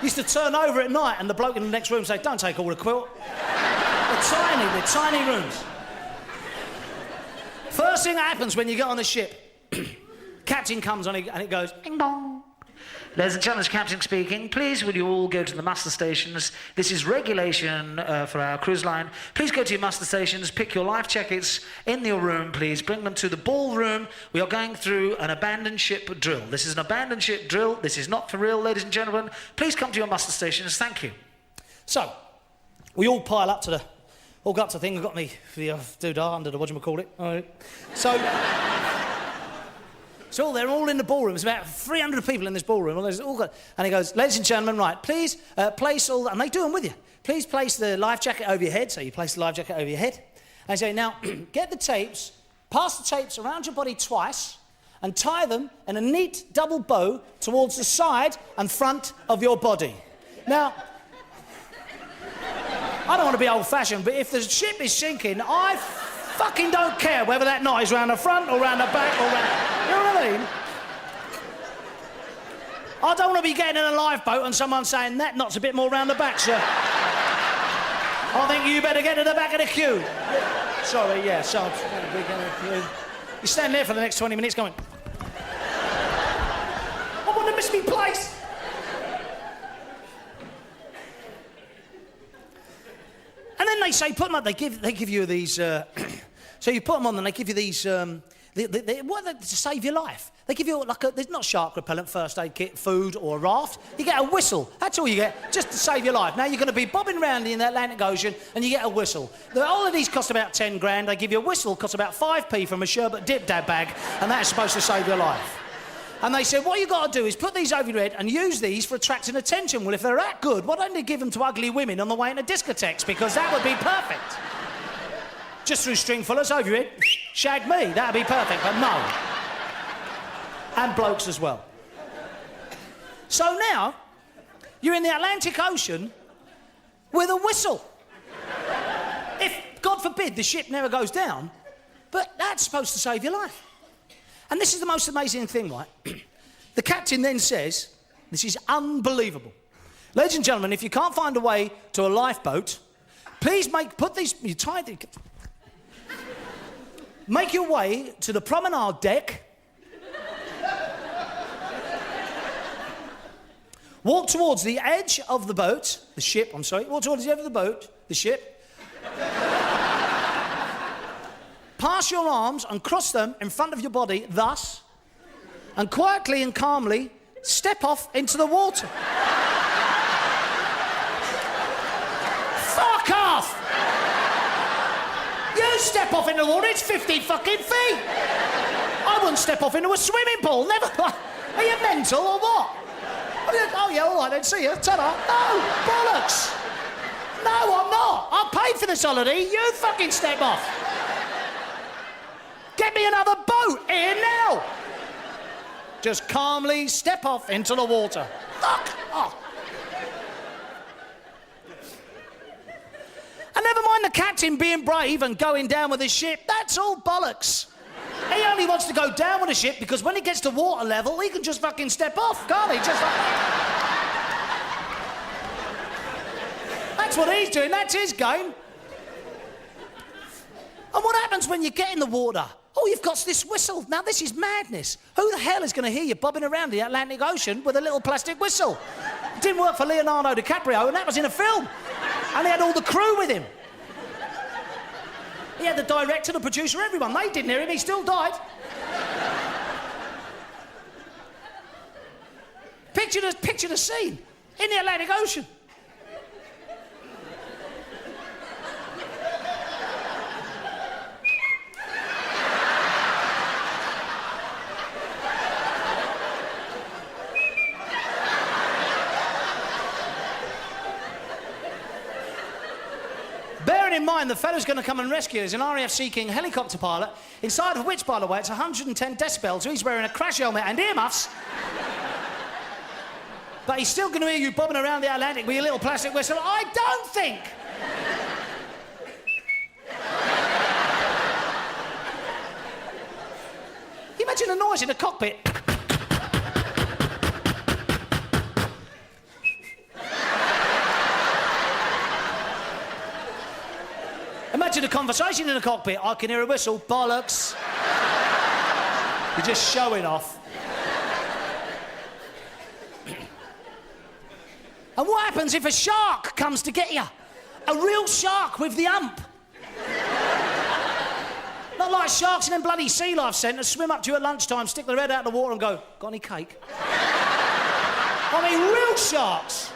Used to turn over at night and the bloke in the next room say, "Don't take all the quilt." They're tiny rooms. First thing that happens when you get on the ship, captain comes on and it goes, "Ding dong. Ladies and gentlemen, captain speaking. Please, will you all go to the muster stations? This is regulation for our cruise line. Please go to your muster stations, pick your life jackets in your room, please. Bring them to the ballroom. We are going through an abandoned ship drill. This is an abandoned ship drill. This is not for real, ladies and gentlemen. Please come to your muster stations. Thank you." So, we all pile up to the... All got up to the thing. I've got me the doodah under the whatchamacallit. All right. So they're all in the ballroom. There's about 300 people in this ballroom. And he goes, "Ladies and gentlemen, right, please place all..." And they do them with you. "Please place the life jacket over your head." So you place the life jacket over your head. And I say, "Now, get the tapes, pass the tapes around your body twice, and tie them in a neat double bow towards the side and front of your body." Now, I don't want to be old-fashioned, but if the ship is sinking, I fucking don't care whether that knot is round the front or round the back or round... You know what I mean? I don't want to be getting in a lifeboat and someone saying, that knot's a bit more round the back, sir. I think you better get to the back of the queue. Sorry, yeah, so you stand there for the next 20 minutes going, I want to miss me place. And then they say, put them up, they give you these, so you put them on and they give you these, to save your life. They give you there's not shark repellent, first aid kit, food or a raft. You get a whistle. That's all you get, just to save your life. Now you're going to be bobbing around in the Atlantic Ocean and you get a whistle. All of these cost about 10 grand. They give you a whistle, costs about 5p from a sherbet dip dab bag, and that's supposed to save your life. And they said, what you got to do is put these over your head and use these for attracting attention. Well, if they're that good, why don't they give them to ugly women on the way into discotheques? Because that would be perfect. Just through stringfullers over your head, shag me, that'd be perfect, but no. And blokes as well. So now, you're in the Atlantic Ocean with a whistle. If, God forbid, the ship never goes down, but that's supposed to save your life. And this is the most amazing thing, right? The captain then says, this is unbelievable. Ladies and gentlemen, if you can't find a way to a lifeboat, please make your way to the promenade deck. Walk towards the edge of the boat, the ship, I'm sorry. Walk towards the edge of the boat, the ship. Pass your arms and cross them in front of your body, thus, and quietly and calmly step off into the water. Fuck off! You step off into the water, it's 50 fucking feet! I wouldn't step off into a swimming pool, never. Are you mental or what? Oh yeah, all right then, see ya, ta-da. No, bollocks! No, I'm not. I paid for this holiday, you fucking step off. Get me another boat here now. Just calmly step off into the water. Fuck off. And never mind the captain being brave and going down with his ship, that's all bollocks. He only wants to go down with the ship because when he gets to water level, he can just fucking step off, can't he? Just That's what he's doing, that's his game. And what happens when you get in the water? Oh, you've got this whistle. Now, this is madness. Who the hell is going to hear you bobbing around the Atlantic Ocean with a little plastic whistle? It didn't work for Leonardo DiCaprio, and that was in a film. And he had all the crew with him. He had the director, the producer, everyone. They didn't hear him, he still died. Picture the scene in the Atlantic Ocean. In mind, the fellow's going to come and rescue is an RAF Sea King helicopter pilot, inside of which, by the way, it's 110 decibels, so he's wearing a crash helmet and earmuffs. But he's still going to hear you bobbing around the Atlantic with your little plastic whistle. I don't think. Can you imagine the noise in the cockpit? Imagine a conversation in the cockpit. I can hear a whistle. Bollocks. You're just showing off. And what happens if a shark comes to get you? A real shark with the hump. Not like sharks in them bloody sea life centres swim up to you at lunchtime, stick their head out of the water and go, got any cake? I mean, real sharks.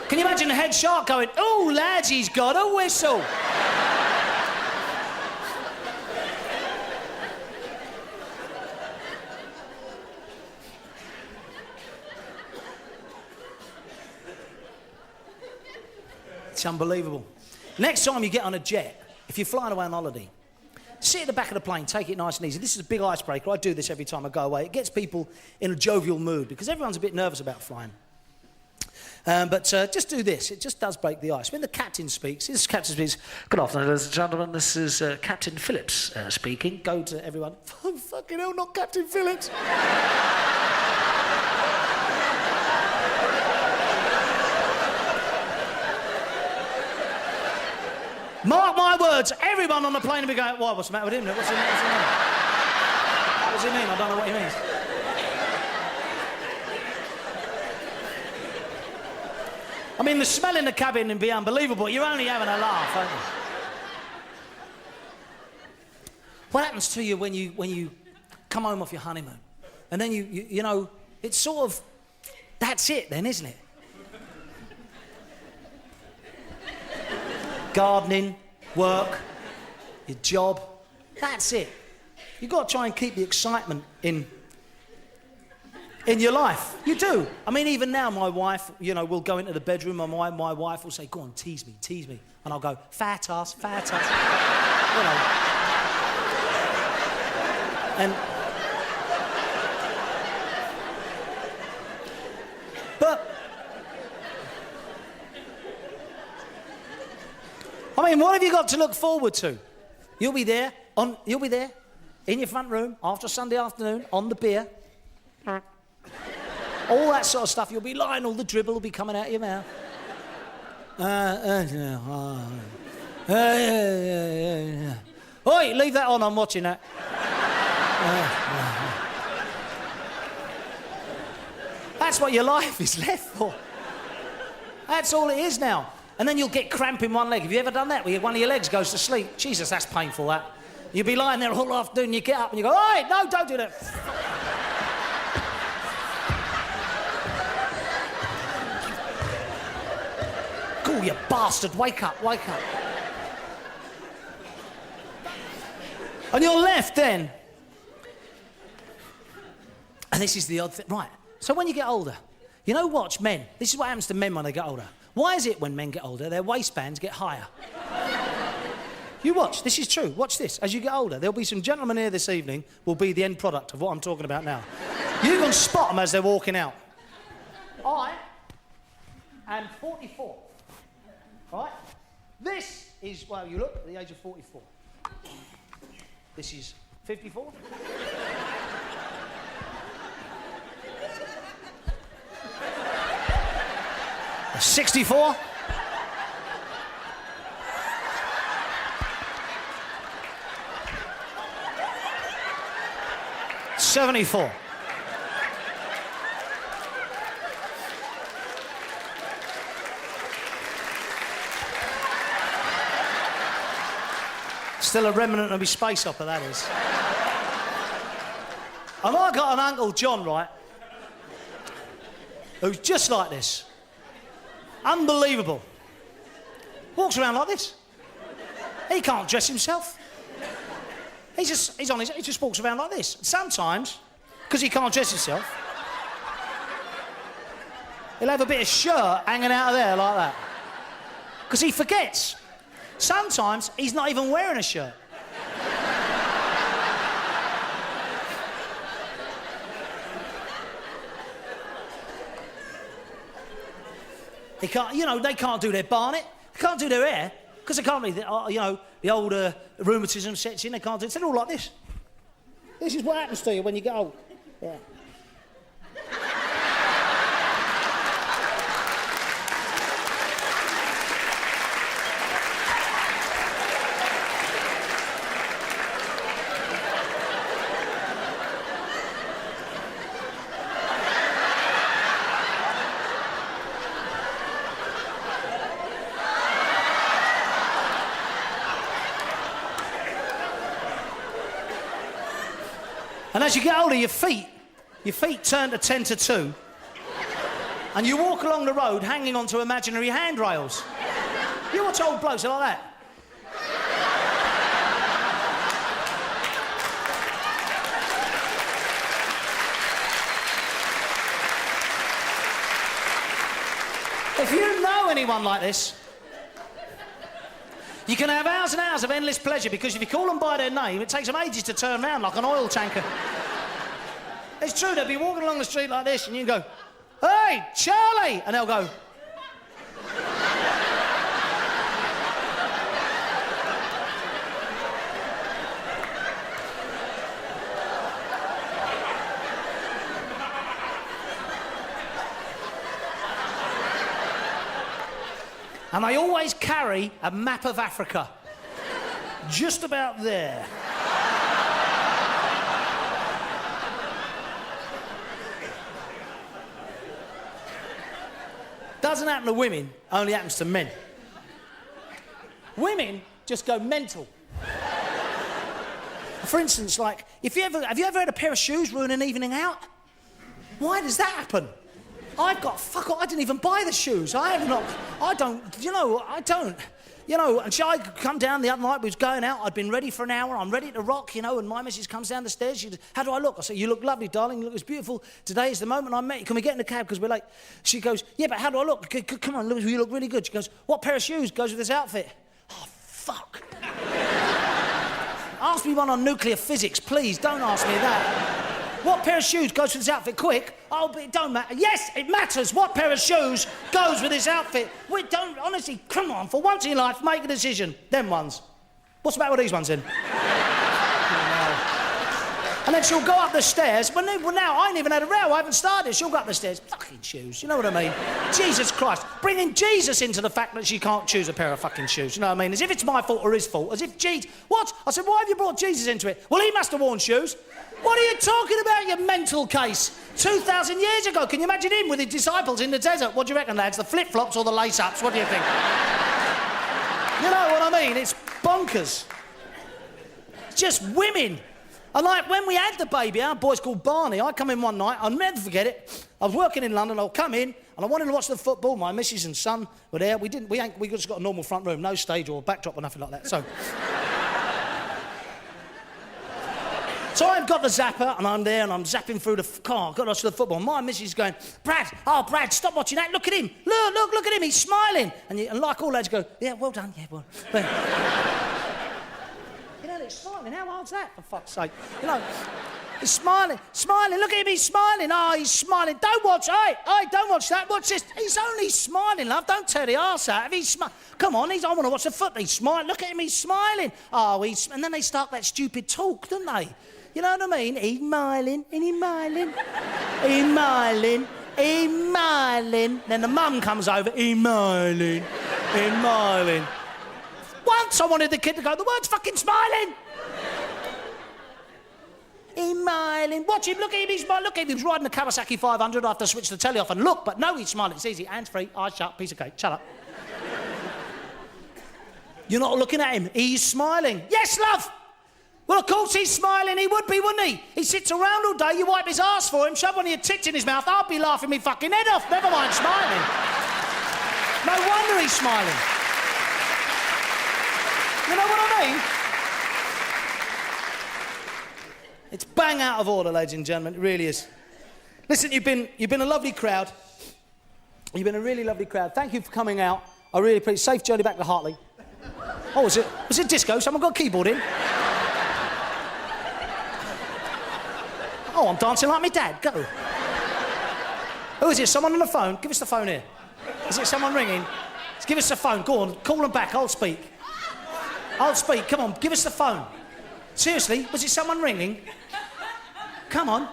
Can you imagine the head shark going, oh, lads, he's got a whistle. It's unbelievable. Next time you get on a jet, if you're flying away on holiday, sit at the back of the plane, take it nice and easy. This is a big icebreaker. I do this every time I go away. It gets people in a jovial mood because everyone's a bit nervous about flying. But just do this. It just does break the ice. When the captain speaks, good afternoon, ladies and gentlemen. This is Captain Phillips speaking. Go to everyone. Oh, fucking hell, not Captain Phillips. Mark my words, everyone on the plane will be going, why, what's the matter with him? What's he mean? What does he mean? I don't know what he means. I mean, the smell in the cabin can be unbelievable. You're only having a laugh, aren't you? What happens to you when you come home off your honeymoon? And then you know, it's sort of, that's it then, isn't it? Gardening, work, your job, that's it. You've got to try and keep the excitement in your life. You do. I mean, even now, my wife, you know, will go into the bedroom and my wife will say, go on, tease me. And I'll go, fat ass. You know. But I mean, what have you got to look forward to? You'll be there in your front room after Sunday afternoon on the beer. All that sort of stuff. You'll be lying, all the dribble will be coming out of your mouth. Oi, leave that on, I'm watching that. That's what your life is left for. That's all it is now. And then you'll get cramp in one leg. Have you ever done that? Where one of your legs goes to sleep? Jesus, that's painful, that. You'll be lying there all afternoon, you get up and you go, oi, no, don't do that. Cool, you bastard, wake up. And you're left then. And this is the odd thing. Right, so when you get older, you know, watch men. This is what happens to men when they get older. Why is it when men get older, their waistbands get higher? You watch, this is true. Watch this. As you get older, there'll be some gentlemen here this evening will be the end product of what I'm talking about now. You can spot them as they're walking out. I am 44. Right? This is, well, you look at the age of 44. This is 54. 64. 74. Still a remnant of his space opera, that is. And I got an Uncle John, right, who's just like this. Unbelievable. Walks around like this. He can't dress himself. He just walks around like this. Sometimes, because he can't dress himself, he'll have a bit of shirt hanging out of there like that. Because he forgets. Sometimes he's not even wearing a shirt. They can't, you know, they can't do their barnet. They can't do their hair because they can't be, you know, the old rheumatism sets in. They can't do it. They're all like this. This is what happens to you when you get old. Yeah. And as you get older, your feet turn to 10 to 2. And you walk along the road hanging onto imaginary handrails. You watch old blokes like that. If you know anyone like this, You can have hours and hours of endless pleasure because if you call them by their name, it takes them ages to turn around like an oil tanker. It's true, they'll be walking along the street like this and you go, "Hey, Charlie!" And they'll go, and they always carry a map of Africa. Just about there. Doesn't happen to women, only happens to men. Women just go mental. For instance, like, have you ever had a pair of shoes ruin an evening out? Why does that happen? I didn't even buy the shoes. I don't. And I come down the other night, we was going out, I'd been ready for an hour, I'm ready to rock, and my missus comes down the stairs, she goes, "How do I look?" I say, "You look lovely, darling, you look as beautiful. Today is the moment I met you. Can we get in the cab because we're late?" She goes, "Yeah, but how do I look? Come on, you look really good." She goes, "What pair of shoes goes with this outfit?" Oh, fuck. Ask me one on nuclear physics, please, don't ask me that. What pair of shoes goes with this outfit? Quick. Oh, but it don't matter. Yes, it matters. What pair of shoes goes with this outfit? We don't, honestly, come on, for once in your life, make a decision. Them ones. What's the matter with these ones then? And then she'll go up the stairs. Well, now, I ain't even had a row. I haven't started. She'll go up the stairs. Fucking shoes, you know what I mean? Jesus Christ. Bringing Jesus into the fact that she can't choose a pair of fucking shoes, you know what I mean? As if it's my fault or his fault. As if Jesus... What? I said, why have you brought Jesus into it? Well, he must have worn shoes. What are you talking about, you mental case? 2,000 years ago, can you imagine him with his disciples in the desert? What do you reckon, lads? The flip-flops or the lace-ups? What do you think? You know what I mean? It's bonkers. It's just women. And like, when we had the baby, our boy's called Barney, I come in one night, I'll never forget it. I was working in London, I'll come in, and I wanted to watch the football. My missus and son were there. We just got a normal front room, no stage or backdrop or nothing like that, so... So I've got the zapper, and I'm there, and I'm zapping through the car. I've got to watch the football. My missus is going, Brad, stop watching that. Look at him. Look at him. He's smiling. And like all lads go, yeah, well done. Yeah, well. He's smiling. How hard's that, for fuck's sake? He's smiling. Look at him. He's smiling. Oh, he's smiling. Don't watch. Hey, don't watch that. Watch this. He's only smiling, love. Don't tear the arse out of him. Come on, I want to watch the football. He's smiling. Look at him. He's smiling. Oh, and then they start that stupid talk, don't they? You know what I mean? He's smiling, and he's smiling. He's smiling, he's smiling. Then the mum comes over, he's smiling, he's smiling. Once I wanted the kid to go, the word's fucking smiling. He's smiling. Watch him, look at him, he's smiling. Look at him, he was riding the Kawasaki 500 after I switched the telly off and look, but no, he's smiling. It's easy, hands free, eyes shut, piece of cake, shut up. You're not looking at him, he's smiling. Yes, love. Well, of course he's smiling. He would be, wouldn't he? He sits around all day, you wipe his arse for him, shove one of your tits in his mouth, I'll be laughing me fucking head off, never mind smiling. No wonder he's smiling. You know what I mean? It's bang out of order, ladies and gentlemen, it really is. Listen, you've been a lovely crowd. You've been a really lovely crowd. Thank you for coming out. I really appreciate it. Safe journey back to Hartley. Oh, was it disco? Someone got a keyboard in? Oh, I'm dancing like my dad. Go. Who is it? Someone on the phone? Give us the phone here. Is it someone ringing? Give us the phone. Go on. Call them back. I'll speak. Come on. Give us the phone. Seriously? Was it someone ringing? Come on.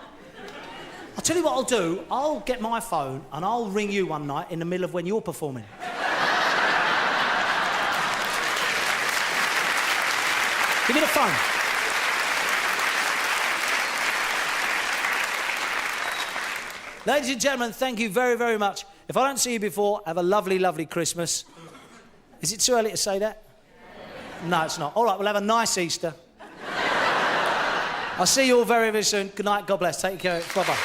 I'll tell you what I'll do. I'll get my phone and I'll ring you one night in the middle of when you're performing. Give me the phone. Ladies and gentlemen, thank you very, very much. If I don't see you before, have a lovely, lovely Christmas. Is it too early to say that? No, it's not. All right, we'll have a nice Easter. I'll see you all very, very soon. Good night. God bless. Take care. Bye-bye.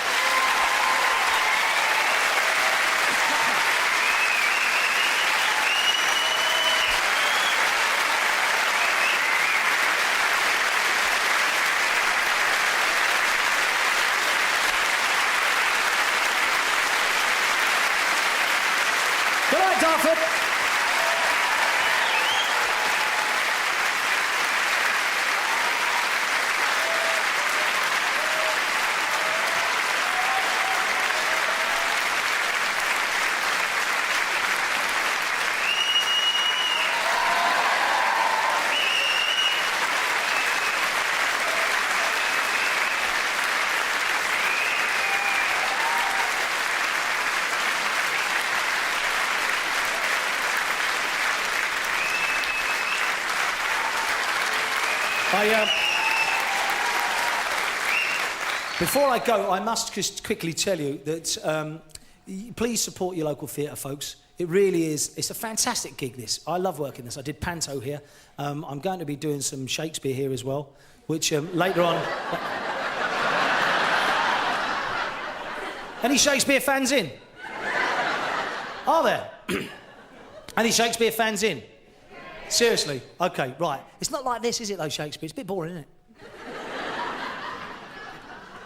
Before I go, I must just quickly tell you that please support your local theatre, folks. It really is. It's a fantastic gig, this. I love working this. I did panto here. I'm going to be doing some Shakespeare here as well, which later on... Any Shakespeare fans in? Are there? Any Shakespeare fans in? Seriously? OK, right. It's not like this, is it, though, Shakespeare? It's a bit boring, isn't it?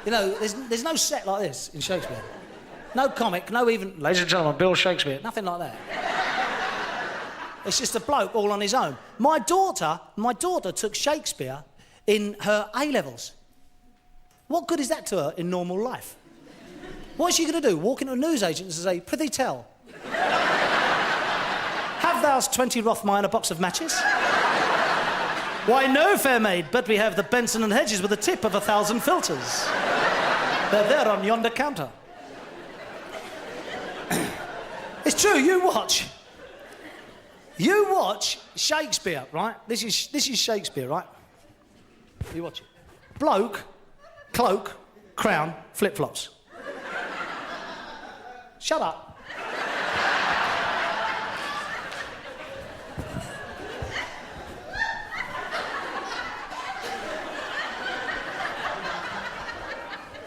You know, there's no set like this in Shakespeare. No comic, no even... Ladies and gentlemen, Bill Shakespeare. Nothing like that. It's just a bloke all on his own. My daughter took Shakespeare in her A-levels. What good is that to her in normal life? What's she going to do? Walk into a newsagent and say, "Prithee tell. Have thou 20 Rothmire and a box of matches?" "Why, no, fair maid, but we have the Benson and Hedges with a tip of 1,000 filters. They're there on yonder counter." It's true, you watch Shakespeare, right? This is Shakespeare, right? You watch it. Bloke, cloak, crown, flip-flops. Shut up.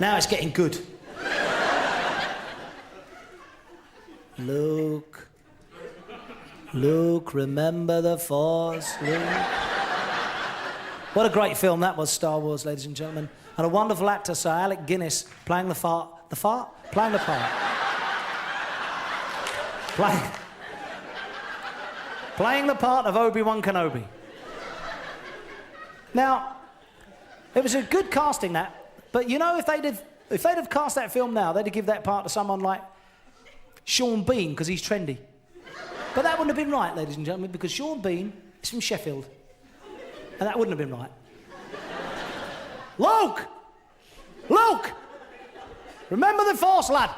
Now it's getting good. Luke, remember the Force, Luke. What a great film that was, Star Wars, ladies and gentlemen. And a wonderful actor, Sir Alec Guinness, playing the part. Playing the part. Playing the part of Obi-Wan Kenobi. Now, it was a good casting, that. But you know, if they'd have cast that film now, they'd have given that part to someone like Sean Bean, because he's trendy. But that wouldn't have been right, ladies and gentlemen, because Sean Bean is from Sheffield. And that wouldn't have been right. Luke! Remember the Force, lad.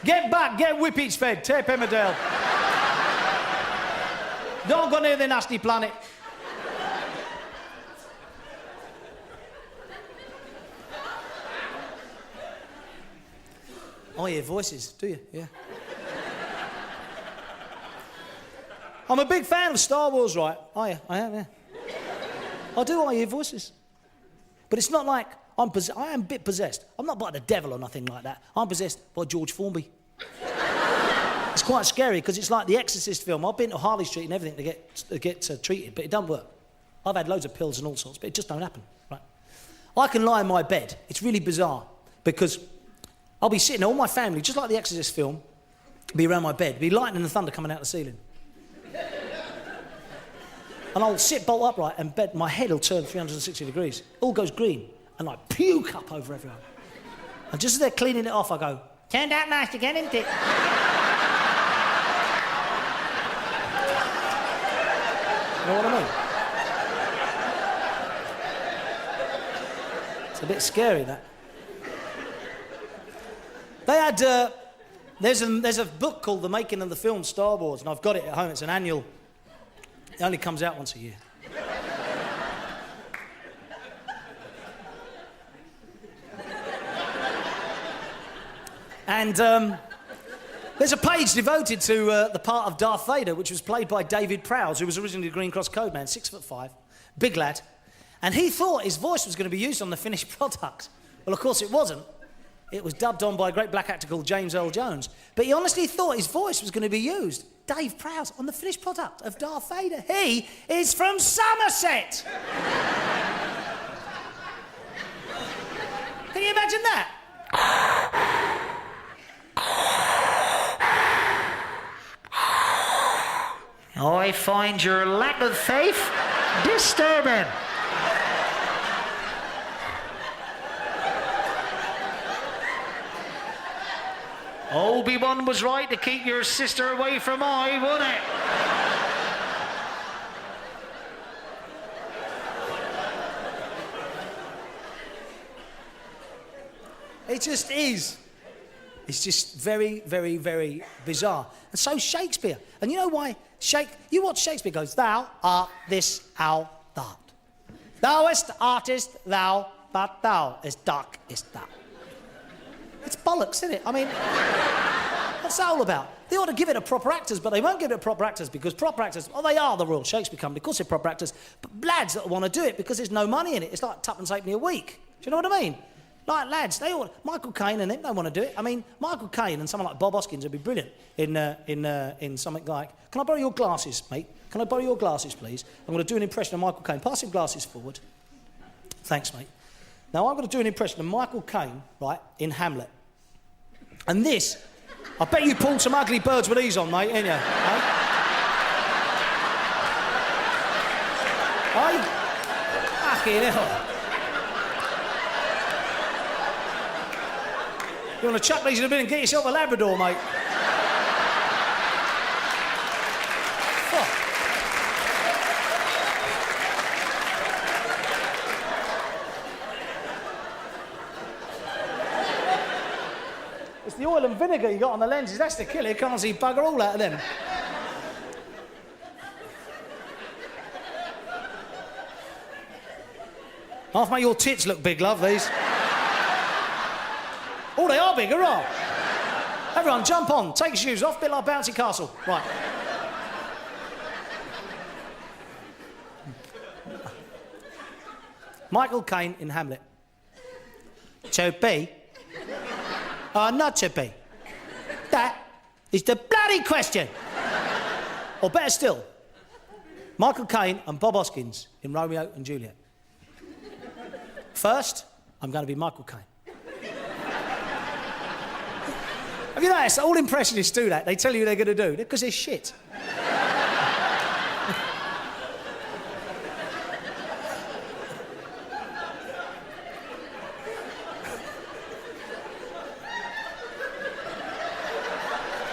Get back, get whippets fed, tape Emmerdale. Don't go near the nasty planet. Oh, you hear voices, do you? Yeah. I'm a big fan of Star Wars, right? I am, yeah. I hear voices. But it's not like I am a bit possessed. I'm not by the devil or nothing like that. I'm possessed by George Formby. It's quite scary because it's like the Exorcist film. I've been to Harley Street and everything to get treated, but it doesn't work. I've had loads of pills and all sorts, but it just don't happen, right? I can lie in my bed. It's really bizarre because I'll be sitting there, all my family, just like the Exorcist film, be around my bed, be lightning and thunder coming out the ceiling. And I'll sit bolt upright and my head will turn 360 degrees. All goes green and I puke up over everyone. And just as they're cleaning it off, I go, "Turned out nice again, isn't it?" You know what I mean? It's a bit scary, that. They had... there's a book called The Making of the Film Star Wars, and I've got it at home. It's an annual... It only comes out once a year. And there's a page devoted to the part of Darth Vader, which was played by David Prowse, who was originally the Green Cross Code Man, 6'5", big lad. And he thought his voice was going to be used on the finished product. Well, of course it wasn't. It was dubbed on by a great black actor called James Earl Jones. But he honestly thought his voice was going to be used. Dave Prowse on the finished product of Darth Vader. He is from Somerset. Can you imagine that? I find your lack of faith disturbing. Obi-Wan was right to keep your sister away from I, wasn't it? It just is. It's just very, very, very bizarre. And so Shakespeare. And you know why? You watch Shakespeare goes, thou art this, how thou. Thouest artist thou, but thou is dark is thou. It's bollocks, isn't it? I mean, what's that all about? They ought to give it to proper actors, but they won't give it to proper actors because proper actors, they are the Royal Shakespeare Company, of course they're proper actors, but lads that want to do it because there's no money in it. It's like tuppence halfpenny a week. Do you know what I mean? Like lads, Michael Caine and them don't want to do it. I mean, Michael Caine and someone like Bob Hoskins would be brilliant in something like, can I borrow your glasses, mate? Can I borrow your glasses, please? I'm going to do an impression of Michael Caine. Pass him glasses forward. Thanks, mate. Now, I'm going to do an impression of Michael Caine, right, in Hamlet. And this, I bet you pulled some ugly birds with these on, mate, ain't you? Eh? Eh? Fucking hell. You want to chuck these in a bin and get yourself a Labrador, mate? Fuck. It's the oil and vinegar you got on the lenses. That's the killer. You can't see bugger all out of them. Half make your tits look big, love, these. Oh, they are big, hurrah! Everyone, jump on. Take your shoes off, bit like Bouncy Castle. Right. Michael Caine in Hamlet. To be or not to be? That is the bloody question. Or better still, Michael Caine and Bob Hoskins in Romeo and Juliet. First, I'm going to be Michael Caine. Have you noticed? All impressionists do that. They tell you they're going to do because they're shit.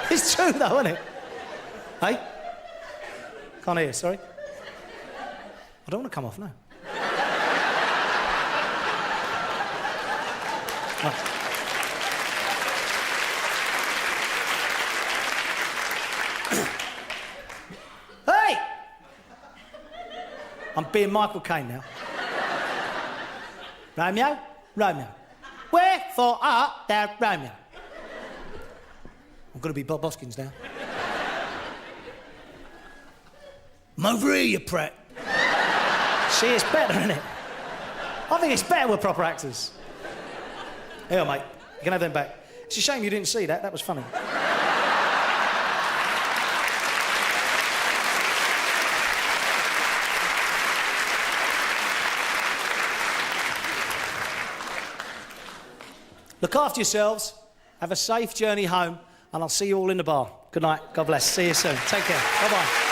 It's true, though, isn't it? Hey? Can't hear, sorry. I don't want to come off now. Right. Hey! I'm being Michael Caine now. Romeo, Romeo. Wherefore art thou Romeo? I'm going to be Bob Hoskins now. I'm over here, you prat. See, it's better, isn't it? I think it's better with proper actors. Here, mate. You can have them back. It's a shame you didn't see that. That was funny. Look after yourselves. Have a safe journey home. And I'll see you all in the bar. Good night. God bless. See you soon. Take care. Bye-bye.